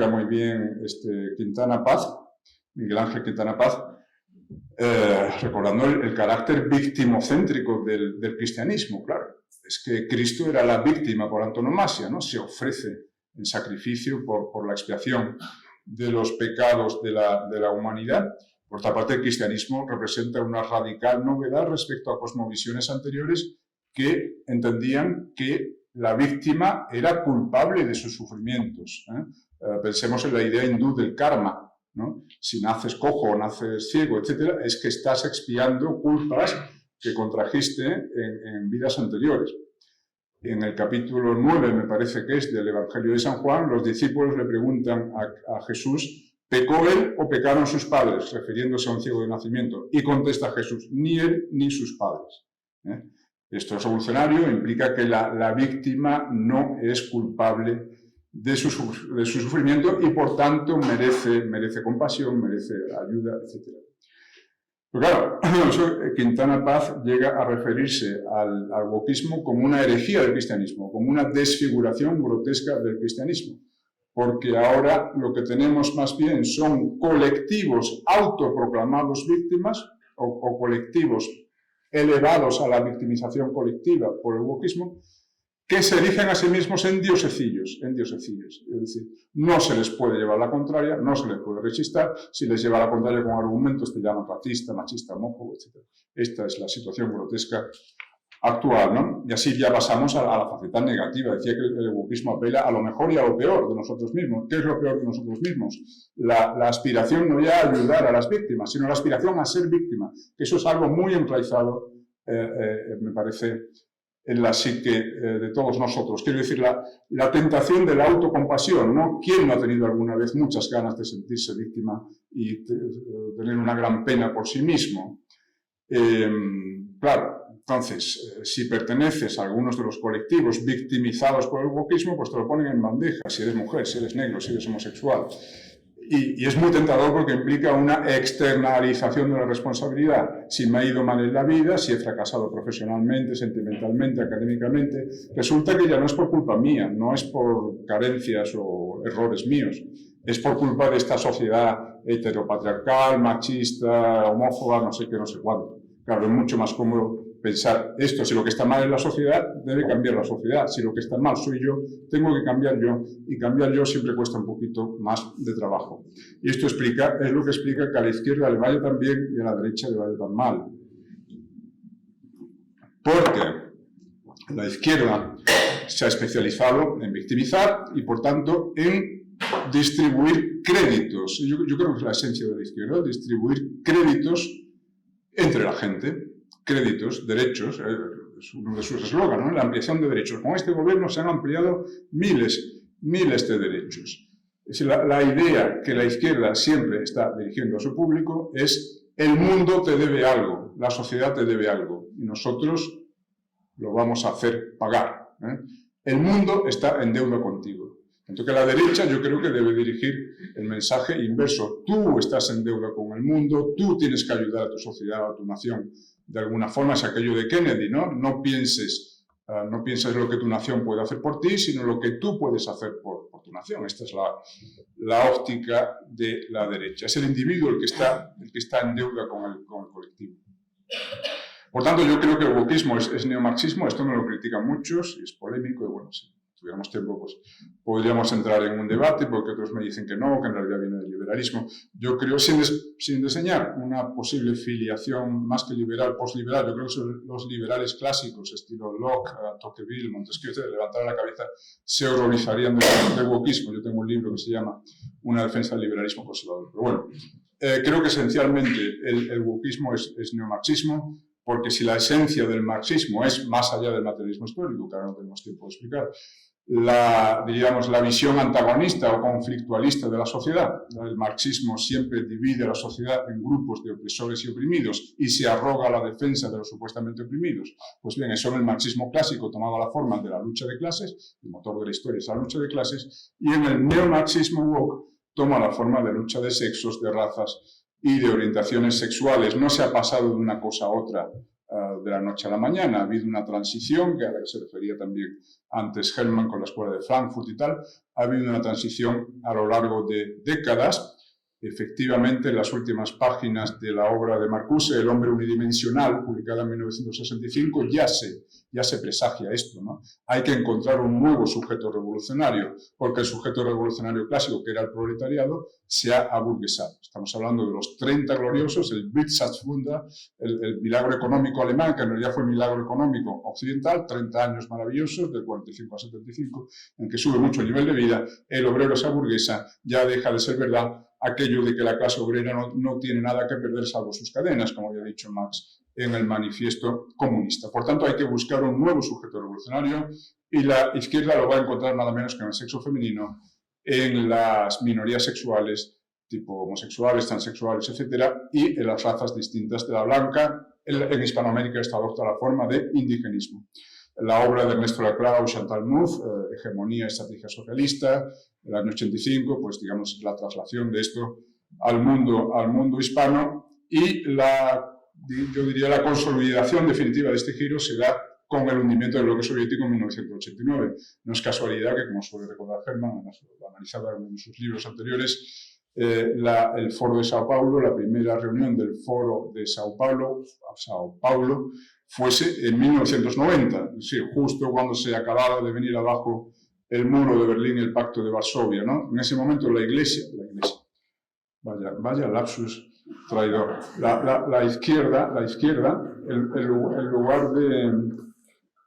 muy bien Quintana Paz, Miguel Ángel Quintana Paz, recordando el carácter victimocéntrico del cristianismo, claro. Es que Cristo era la víctima por antonomasia, ¿no? Se ofrece en sacrificio por la expiación de los pecados de la humanidad. Por otra parte, el cristianismo representa una radical novedad respecto a cosmovisiones anteriores que entendían que la víctima era culpable de sus sufrimientos. Pensemos en la idea hindú del karma, ¿no? Si naces cojo o naces ciego, etc., es que estás expiando culpas que contrajiste en vidas anteriores. En el capítulo 9, me parece que es, del Evangelio de San Juan, los discípulos le preguntan a Jesús, ¿pecó él o pecaron sus padres?, refiriéndose a un ciego de nacimiento. Y contesta Jesús, ni él ni sus padres. Esto es revolucionario, implica que la víctima no es culpable de su sufrimiento y, por tanto, merece compasión, merece ayuda, etc. Pero claro, Quintana Paz llega a referirse al wokismo como una herejía del cristianismo, como una desfiguración grotesca del cristianismo, porque ahora lo que tenemos más bien son colectivos autoproclamados víctimas o colectivos elevados a la victimización colectiva por el wokismo, que se erigen a sí mismos en diosecillos. Es decir, no se les puede llevar la contraria, no se les puede rechistar. Si les lleva la contraria con argumentos, te llaman racista, machista, homófobo, etc. Esta es la situación grotesca actual, ¿no? Y así ya pasamos a la faceta negativa. Decía que el wokismo apela a lo mejor y a lo peor de nosotros mismos. ¿Qué es lo peor de nosotros mismos? La aspiración no ya a ayudar a las víctimas, sino la aspiración a ser víctima. Eso es algo muy enraizado, me parece, en la psique de todos nosotros. Quiero decir, la tentación de la autocompasión, ¿no? ¿Quién no ha tenido alguna vez muchas ganas de sentirse víctima y tener una gran pena por sí mismo? Claro, entonces, si perteneces a algunos de los colectivos victimizados por el wokismo, pues te lo ponen en bandeja, si eres mujer, si eres negro, si eres homosexual. Y es muy tentador porque implica una externalización de la responsabilidad. Si me ha ido mal en la vida, si he fracasado profesionalmente, sentimentalmente, académicamente, resulta que ya no es por culpa mía, no es por carencias o errores míos, es por culpa de esta sociedad heteropatriarcal, machista, homófoba, no sé qué, no sé cuánto. Claro, es mucho más cómodo pensar esto, si lo que está mal en la sociedad, debe cambiar la sociedad. Si lo que está mal soy yo, tengo que cambiar yo. Y cambiar yo siempre cuesta un poquito más de trabajo. Y esto es lo que explica que a la izquierda le vaya tan bien y a la derecha le vaya tan mal. Porque la izquierda se ha especializado en victimizar y, por tanto, en distribuir créditos. Yo creo que es la esencia de la izquierda, distribuir créditos entre la gente. Créditos, derechos, es uno de sus eslóganes, ¿no? La ampliación de derechos. Con este gobierno se han ampliado miles de derechos. Es decir, la idea que la izquierda siempre está dirigiendo a su público es: el mundo te debe algo, la sociedad te debe algo, y nosotros lo vamos a hacer pagar. El mundo está en deuda contigo. Entonces, que la derecha yo creo que debe dirigir el mensaje inverso. Tú estás en deuda con el mundo, tú tienes que ayudar a tu sociedad, a tu nación. De alguna forma es aquello de Kennedy, ¿no? No pienses lo que tu nación puede hacer por ti, sino lo que tú puedes hacer por tu nación. Esta es la óptica de la derecha. Es el individuo el que está en deuda con el colectivo. Por tanto, yo creo que el wokismo es neomarxismo. Esto me lo critican muchos, y es polémico, y bueno, sí. tuviéramos tiempo, pues podríamos entrar en un debate, porque otros me dicen que no, que en realidad viene del liberalismo. Yo creo, sin diseñar una posible filiación más que liberal, postliberal, yo creo que son los liberales clásicos, estilo Locke, Tocqueville, Montesquieu, de levantar la cabeza, se horrorizarían del wokismo. Yo tengo un libro que se llama Una defensa del liberalismo conservador. Pero bueno, creo que esencialmente el wokismo es neomarxismo, porque si la esencia del marxismo es más allá del materialismo histórico, que ahora no tenemos tiempo de explicar, diríamos, la visión antagonista o conflictualista de la sociedad. El marxismo siempre divide a la sociedad en grupos de opresores y oprimidos y se arroga la defensa de los supuestamente oprimidos. Pues bien, eso en el marxismo clásico tomaba la forma de la lucha de clases, el motor de la historia es la lucha de clases, y en el neomarxismo woke toma la forma de lucha de sexos, de razas y de orientaciones sexuales. No se ha pasado de una cosa a otra de la noche a la mañana. Ha habido una transición, que a la que se refería también antes Hermann con la escuela de Frankfurt y tal. Ha habido una transición a lo largo de décadas. Efectivamente, en las últimas páginas de la obra de Marcuse, El hombre unidimensional, publicada en 1965, ya se presagia esto, ¿no? Hay que encontrar un nuevo sujeto revolucionario, porque el sujeto revolucionario clásico, que era el proletariado, se ha aburguesado. Estamos hablando de los 30 gloriosos, el Wirtschaftswunder, el milagro económico alemán, que en realidad fue el milagro económico occidental, 30 años maravillosos, del 45 a 75, en que sube mucho el nivel de vida, el obrero se aburguesa, ya deja de ser verdad aquello de que la clase obrera no tiene nada que perder salvo sus cadenas, como había dicho Marx en el manifiesto comunista. Por tanto, hay que buscar un nuevo sujeto revolucionario y la izquierda lo va a encontrar nada menos que en el sexo femenino, en las minorías sexuales, tipo homosexuales, transexuales, etcétera, y en las razas distintas de la blanca. En Hispanoamérica está adopta la forma de indigenismo. La obra de Ernesto Laclau, Chantal Mouffe, Hegemonía, Estrategia Socialista, el año 85, pues digamos la traslación de esto al mundo hispano, y yo diría la consolidación definitiva de este giro se da con el hundimiento del bloque soviético en 1989. No es casualidad que, como suele recordar Hermann, lo analizaba en sus libros anteriores, el Foro de Sao Paulo, la primera reunión del Foro de Sao Paulo fuese en 1990, es decir, justo cuando se acababa de venir abajo el muro de Berlín y el Pacto de Varsovia, ¿no? En ese momento la iglesia, vaya lapsus traidor, la izquierda,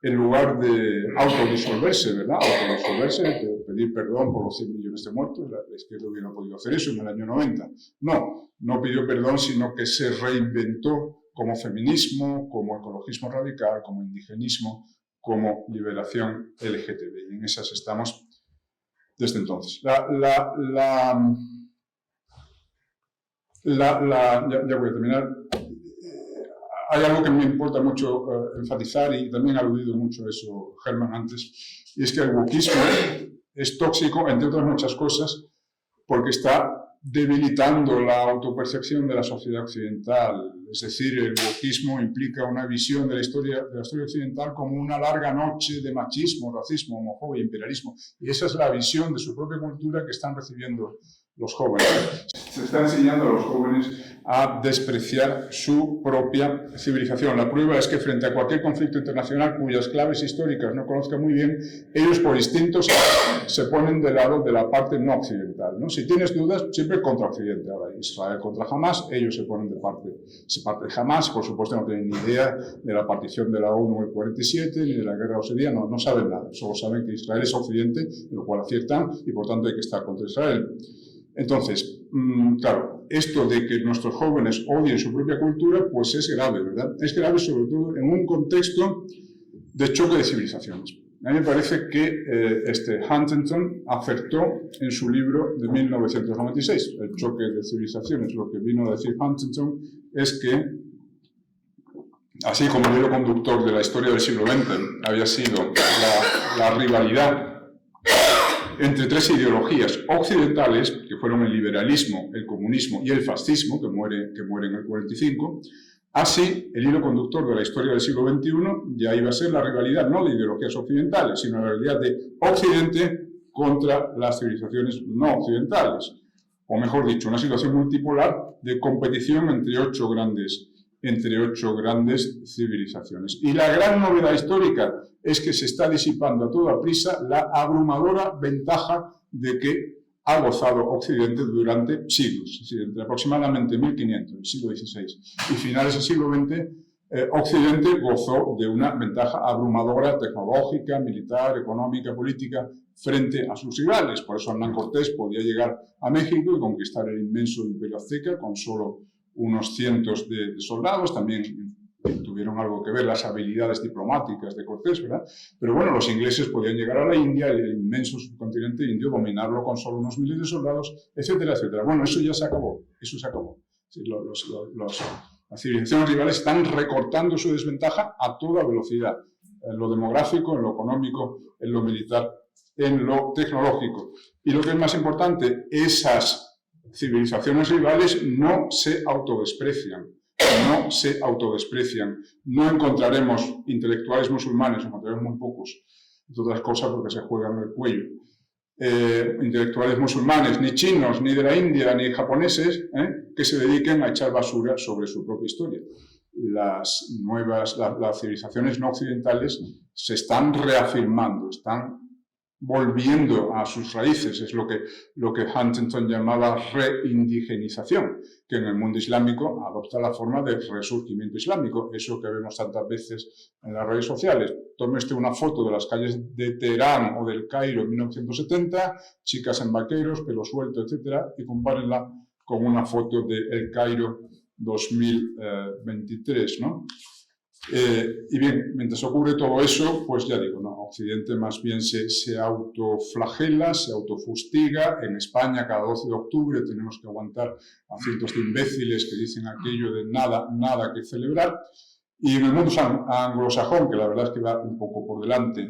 en lugar de autodisolverse, ¿verdad? Autodisolverse, pedir perdón por los 100 millones de muertos, la izquierda hubiera podido hacer eso en el año 90. No pidió perdón, sino que se reinventó como feminismo, como ecologismo radical, como indigenismo, como liberación LGTB. Y en esas estamos desde entonces. Ya voy a terminar. Hay algo que me importa mucho enfatizar, y también ha aludido mucho a eso Hermann antes, y es que el wokismo es tóxico, entre otras muchas cosas, porque está debilitando la autopercepción de la sociedad occidental. Es decir, el wokismo implica una visión de la historia occidental como una larga noche de machismo, racismo, homofobia, imperialismo. Y esa es la visión de su propia cultura que están recibiendo los jóvenes. Se está enseñando a los jóvenes a despreciar su propia civilización. La prueba es que frente a cualquier conflicto internacional cuyas claves históricas no conozcan muy bien, ellos por instinto se ponen del lado de la parte no occidental, ¿no? Si tienes dudas, siempre contra Occidente. Ahora, Israel contra Hamás, ellos se ponen de parte de Hamás. Por supuesto no tienen ni idea de la partición de la ONU en el 47, ni de la guerra osíria, no saben nada. Solo saben que Israel es Occidente, lo cual aciertan, y por tanto hay que estar contra Israel. Entonces, claro, esto de que nuestros jóvenes odien su propia cultura, pues es grave, ¿verdad? Es grave sobre todo en un contexto de choque de civilizaciones. A mí me parece que Huntington acertó en su libro de 1996, El choque de civilizaciones. Lo que vino a decir Huntington es que, así como el hilo conductor de la historia del siglo XX había sido la rivalidad entre tres ideologías occidentales, que fueron el liberalismo, el comunismo y el fascismo, que muere en el 45, así el hilo conductor de la historia del siglo XXI ya iba a ser la rivalidad no de ideologías occidentales, sino la rivalidad de Occidente contra las civilizaciones no occidentales. O mejor dicho, una situación multipolar de competición entre 8 grandes entre 8 grandes civilizaciones. Y la gran novedad histórica es que se está disipando a toda prisa la abrumadora ventaja de que ha gozado Occidente durante siglos, es decir, entre aproximadamente 1500, el siglo XVI, y finales del siglo XX, Occidente gozó de una ventaja abrumadora tecnológica, militar, económica, política, frente a sus rivales. Por eso Hernán Cortés podía llegar a México y conquistar el inmenso imperio azteca con solo unos cientos de soldados. También tuvieron algo que ver las habilidades diplomáticas de Cortés, ¿verdad? Pero bueno, los ingleses podían llegar a la India, el inmenso subcontinente indio, dominarlo con solo unos miles de soldados, etcétera, etcétera. Bueno, eso ya se acabó, eso se acabó. Sí, las civilizaciones rivales están recortando su desventaja a toda velocidad, en lo demográfico, en lo económico, en lo militar, en lo tecnológico. Y lo que es más importante, esas civilizaciones rivales no se autodesprecian. No se autodesprecian. No encontraremos intelectuales musulmanes, encontraremos muy pocos, entre otras cosas porque se juegan el cuello. Intelectuales musulmanes, ni chinos, ni de la India, ni japoneses, que se dediquen a echar basura sobre su propia historia. Las civilizaciones no occidentales se están reafirmando, están volviendo a sus raíces. Es lo que Huntington llamaba reindigenización, que en el mundo islámico adopta la forma de resurgimiento islámico, eso que vemos tantas veces en las redes sociales. Tome usted una foto de las calles de Teherán o del Cairo en 1970, chicas en vaqueros, pelo suelto, etcétera, y compárenla con una foto de El Cairo 2023, ¿no? Y bien, mientras ocurre todo eso, pues ya digo, ¿no? Occidente más bien se autoflagela, se autofustiga. En España, cada 12 de octubre tenemos que aguantar a cientos de imbéciles que dicen aquello de nada que celebrar. Y en el mundo anglosajón, que la verdad es que va un poco por delante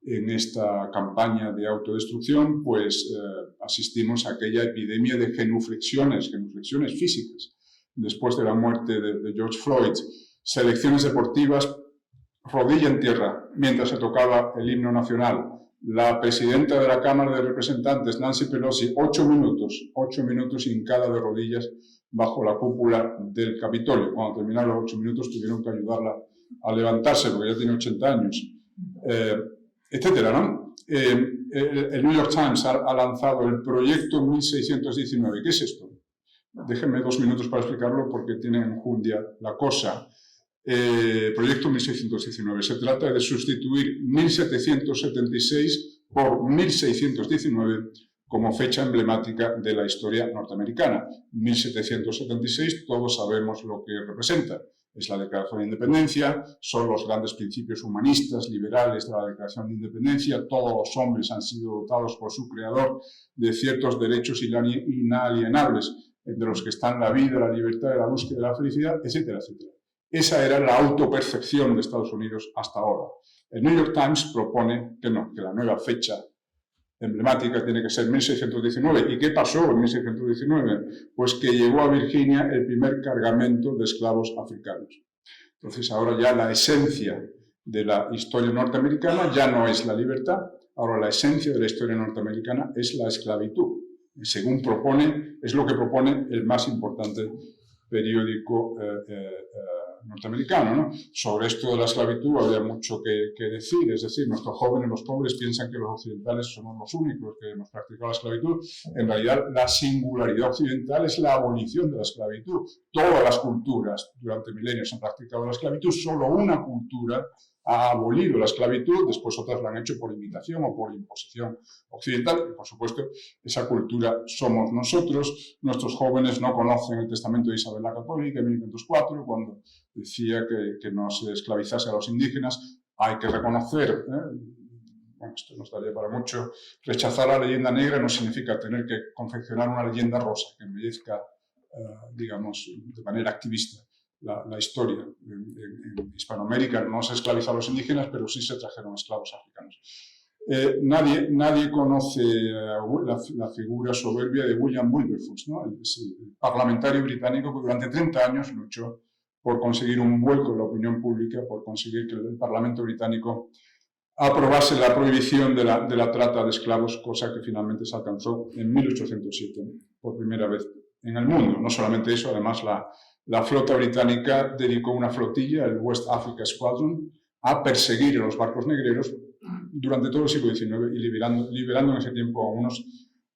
en esta campaña de autodestrucción, pues asistimos a aquella epidemia de genuflexiones físicas. Después de la muerte de George Floyd, selecciones deportivas, rodilla en tierra, mientras se tocaba el himno nacional. La presidenta de la Cámara de Representantes, Nancy Pelosi, 8 minutos hincada de rodillas bajo la cúpula del Capitolio. Cuando terminaron los 8 minutos tuvieron que ayudarla a levantarse, porque ya tiene 80 años, etcétera, ¿no? El New York Times ha lanzado el proyecto 1619. ¿Qué es esto? Déjenme 2 minutos para explicarlo porque tiene enjundia la cosa. Proyecto 1619. Se trata de sustituir 1776 por 1619 como fecha emblemática de la historia norteamericana. 1776, todos sabemos lo que representa. Es la Declaración de Independencia, son los grandes principios humanistas, liberales de la Declaración de Independencia. Todos los hombres han sido dotados por su creador de ciertos derechos inalienables, entre los que están la vida, la libertad, la búsqueda de la felicidad, etcétera, etcétera. Esa era la autopercepción de Estados Unidos hasta ahora. El New York Times propone que no, que la nueva fecha emblemática tiene que ser 1619. ¿Y qué pasó en 1619? Pues que llegó a Virginia el primer cargamento de esclavos africanos. Entonces ahora ya la esencia de la historia norteamericana ya no es la libertad, ahora la esencia de la historia norteamericana es la esclavitud. Según propone, es lo que propone el más importante periódico norteamericano, ¿no? Sobre esto de la esclavitud había mucho que decir, es decir, nuestros jóvenes, los pobres, piensan que los occidentales somos los únicos que hemos practicado la esclavitud. En realidad, la singularidad occidental es la abolición de la esclavitud. Todas las culturas durante milenios han practicado la esclavitud, solo una cultura ha abolido la esclavitud, después otras la han hecho por imitación o por imposición occidental. Y por supuesto, esa cultura somos nosotros. Nuestros jóvenes no conocen el testamento de Isabel la Católica en 1504, cuando decía que no se esclavizase a los indígenas. Hay que reconocer, bueno, esto nos daría para mucho, rechazar la leyenda negra no significa tener que confeccionar una leyenda rosa que embellezca, digamos, de manera activista la historia. En Hispanoamérica no se esclavizó a los indígenas, pero sí se trajeron esclavos africanos. Nadie conoce la figura soberbia de William Wilberforce, ¿no? El parlamentario británico que durante 30 años luchó por conseguir un vuelco en la opinión pública, por conseguir que el Parlamento británico aprobase la prohibición de la trata de esclavos, cosa que finalmente se alcanzó en 1807, por primera vez en el mundo. No solamente eso, además la flota británica dedicó una flotilla, el West Africa Squadron, a perseguir a los barcos negreros durante todo el siglo XIX y liberando en ese tiempo a unos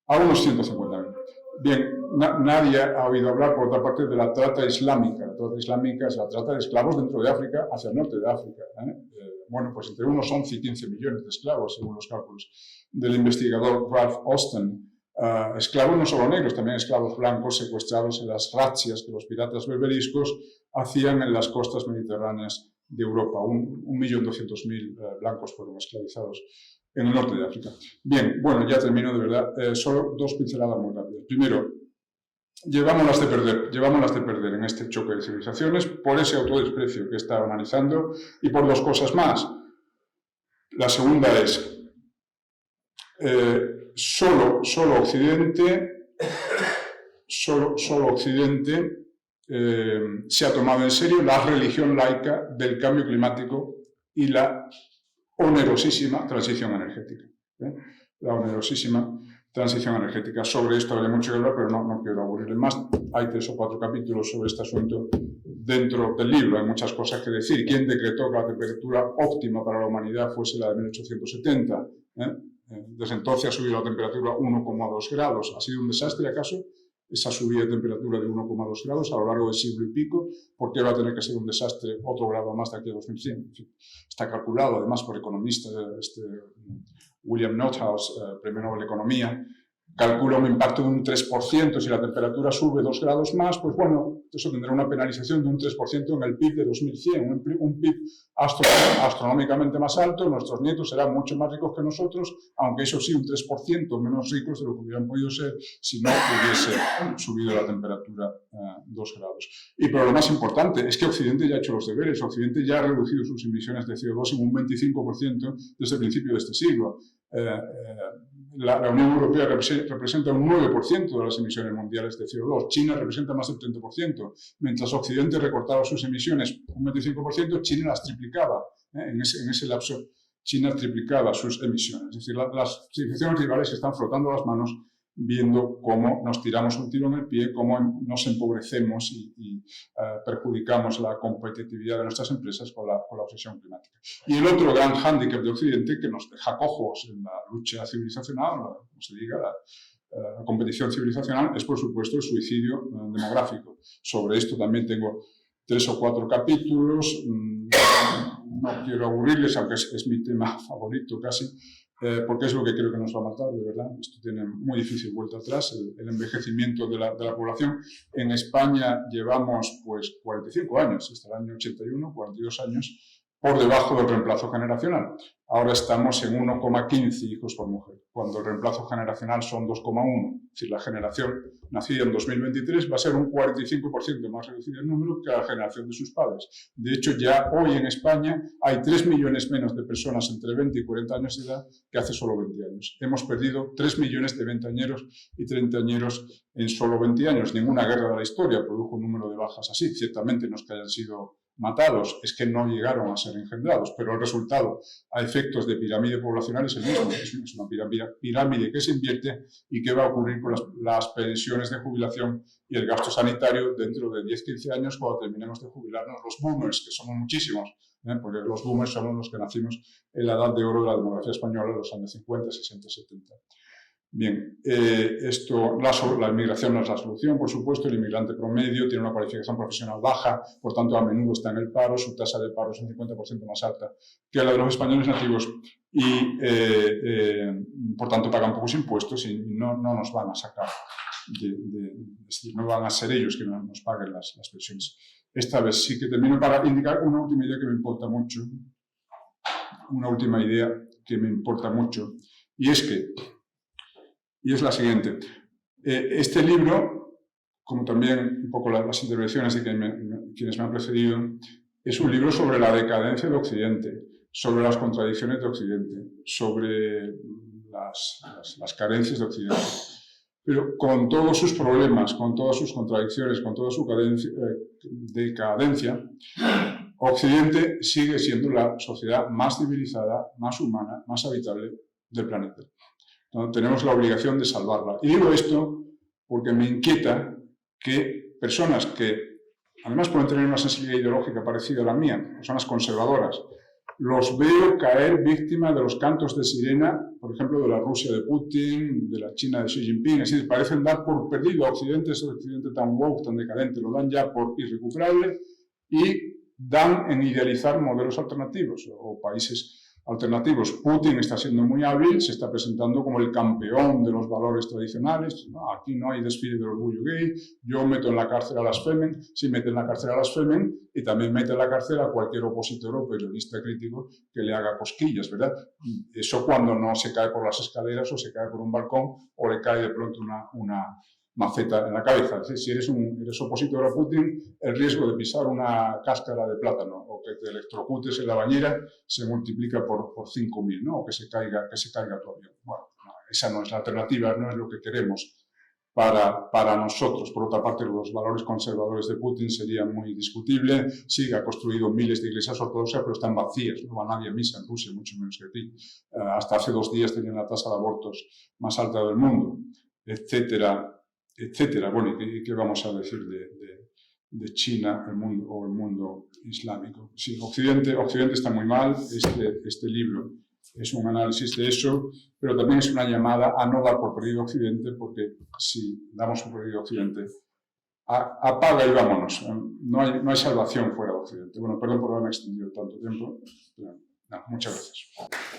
150.000. Bien, nadie ha oído hablar, por otra parte, de la trata islámica. La trata islámica es la trata de esclavos dentro de África hacia el norte de África. Bueno, pues entre unos 11 y 15 millones de esclavos, según los cálculos del investigador Ralph Austin. Esclavos no solo negros, también esclavos blancos secuestrados en las razzias que los piratas berberiscos hacían en las costas mediterráneas de Europa. 1.200.000 blancos fueron esclavizados en el norte de África. Bien, bueno, ya termino de verdad. Solo dos pinceladas muy rápidas. Primero, llevámonos de perder en este choque de civilizaciones por ese autodesprecio que he estado analizando y por dos cosas más. La segunda es, solo Occidente se ha tomado en serio la religión laica del cambio climático y la onerosísima transición energética. La onerosísima transición energética. Sobre esto habría mucho que hablar, pero no quiero aburrirle más. Hay 3 o 4 capítulos sobre este asunto dentro del libro. Hay muchas cosas que decir. ¿Quién decretó que la temperatura óptima para la humanidad fuese la de 1870? Desde entonces ha subido la temperatura 1,2 grados. ¿Ha sido un desastre acaso esa subida de temperatura de 1,2 grados a lo largo del siglo y pico? ¿Por qué va a tener que ser un desastre otro grado más de aquí a 2100? En fin, está calculado además por economistas, William Nothouse, premio Nobel de Economía, calcula un impacto de un 3%. Si la temperatura sube 2 grados más, pues bueno, eso tendrá una penalización de un 3% en el PIB de 2100, un PIB astronómicamente más alto. Nuestros nietos serán mucho más ricos que nosotros, aunque eso sí, un 3% menos ricos de lo que hubieran podido ser si no hubiese subido la temperatura 2 grados. Y pero lo más importante es que Occidente ya ha hecho los deberes. Occidente ya ha reducido sus emisiones de CO2 en un 25% desde el principio de este siglo. La Unión Europea representa un 9% de las emisiones mundiales de CO2, China representa más del 30%, mientras Occidente recortaba sus emisiones un 25%, China las triplicaba. En ese lapso, China triplicaba sus emisiones. Es decir, las civilizaciones rivales están frotando las manos viendo cómo nos tiramos un tiro en el pie, cómo nos empobrecemos y perjudicamos la competitividad de nuestras empresas con la obsesión climática. Y el otro gran hándicap de Occidente, que nos deja cojos en la lucha civilizacional, como se diga, la competición civilizacional, es por supuesto el suicidio demográfico. Sobre esto también tengo 3 o 4 capítulos. No quiero aburrirles, aunque es mi tema favorito casi, porque es lo que creo que nos va a matar, de verdad. Esto tiene muy difícil vuelta atrás, el envejecimiento de la población. En España llevamos pues 45 años, hasta el año 81, 42 años, por debajo del reemplazo generacional. Ahora estamos en 1,15 hijos por mujer, cuando el reemplazo generacional son 2,1. Es decir, la generación nacida en 2023 va a ser un 45% más reducido el número que la generación de sus padres. De hecho, ya hoy en España hay 3 millones menos de personas entre 20 y 40 años de edad que hace solo 20 años. Hemos perdido 3 millones de veinteañeros y treintañeros en solo 20 años. Ninguna guerra de la historia produjo un número de bajas así. Ciertamente no es que hayan sido matados, es que no llegaron a ser engendrados, pero el resultado a efectos de pirámide poblacional es el mismo. Es una pirámide que se invierte y que va a ocurrir con las pensiones de jubilación y el gasto sanitario dentro de 10-15 años, cuando terminemos de jubilarnos los boomers, que somos muchísimos, porque los boomers somos los que nacimos en la edad de oro de la demografía española, en los años 50, 60, 70. Bien, la inmigración no es la solución, por supuesto. El inmigrante promedio tiene una cualificación profesional baja, por tanto a menudo está en el paro, su tasa de paro es un 50% más alta que la de los españoles nativos y por tanto pagan pocos impuestos y no nos van a sacar, es decir, no van a ser ellos que nos paguen las pensiones. Esta vez sí que termino para indicar una última idea que me importa mucho, y es la siguiente. Este libro, como también un poco las intervenciones de quienes me han precedido, es un libro sobre la decadencia de Occidente, sobre las contradicciones de Occidente, sobre las carencias de Occidente. Pero con todos sus problemas, con todas sus contradicciones, con toda su decadencia, Occidente sigue siendo la sociedad más civilizada, más humana, más habitable del planeta. Tenemos la obligación de salvarla. Y digo esto porque me inquieta que personas que además pueden tener una sensibilidad ideológica parecida a la mía, personas conservadoras, los veo caer víctimas de los cantos de sirena, por ejemplo, de la Rusia de Putin, de la China de Xi Jinping. Es decir, parecen dar por perdido a Occidente, ese Occidente tan woke, tan decadente, lo dan ya por irrecuperable y dan en idealizar modelos alternativos o países alternativos. Putin está siendo muy hábil, se está presentando como el campeón de los valores tradicionales. No, aquí no hay desfile del orgullo gay, yo meto en la cárcel a las Femen, sí mete en la cárcel a las Femen y también mete en la cárcel a cualquier opositor o periodista crítico que le haga cosquillas, ¿verdad? Eso cuando no se cae por las escaleras o se cae por un balcón o le cae de pronto una maceta en la cabeza. Es decir, si eres opositor a Putin, el riesgo de pisar una cáscara de plátano o que te electrocutes en la bañera se multiplica por 5.000, ¿no? O que se caiga tu avión. Bueno, no, esa no es la alternativa, no es lo que queremos para nosotros. Por otra parte, los valores conservadores de Putin serían muy discutibles. Sí, ha construido miles de iglesias ortodoxas, pero están vacías, no va nadie a misa en Rusia, mucho menos que aquí. Hasta hace 2 días tenían la tasa de abortos más alta del mundo, etcétera, etcétera. Bueno, ¿y qué vamos a decir de China el mundo islámico? Sí, Occidente está muy mal. Este libro es un análisis de eso, pero también es una llamada a no dar por perdido Occidente, porque si damos por perdido Occidente, apaga y vámonos. No hay salvación fuera de Occidente. Bueno, perdón por haberme extendido tanto tiempo. Pero, no, muchas gracias.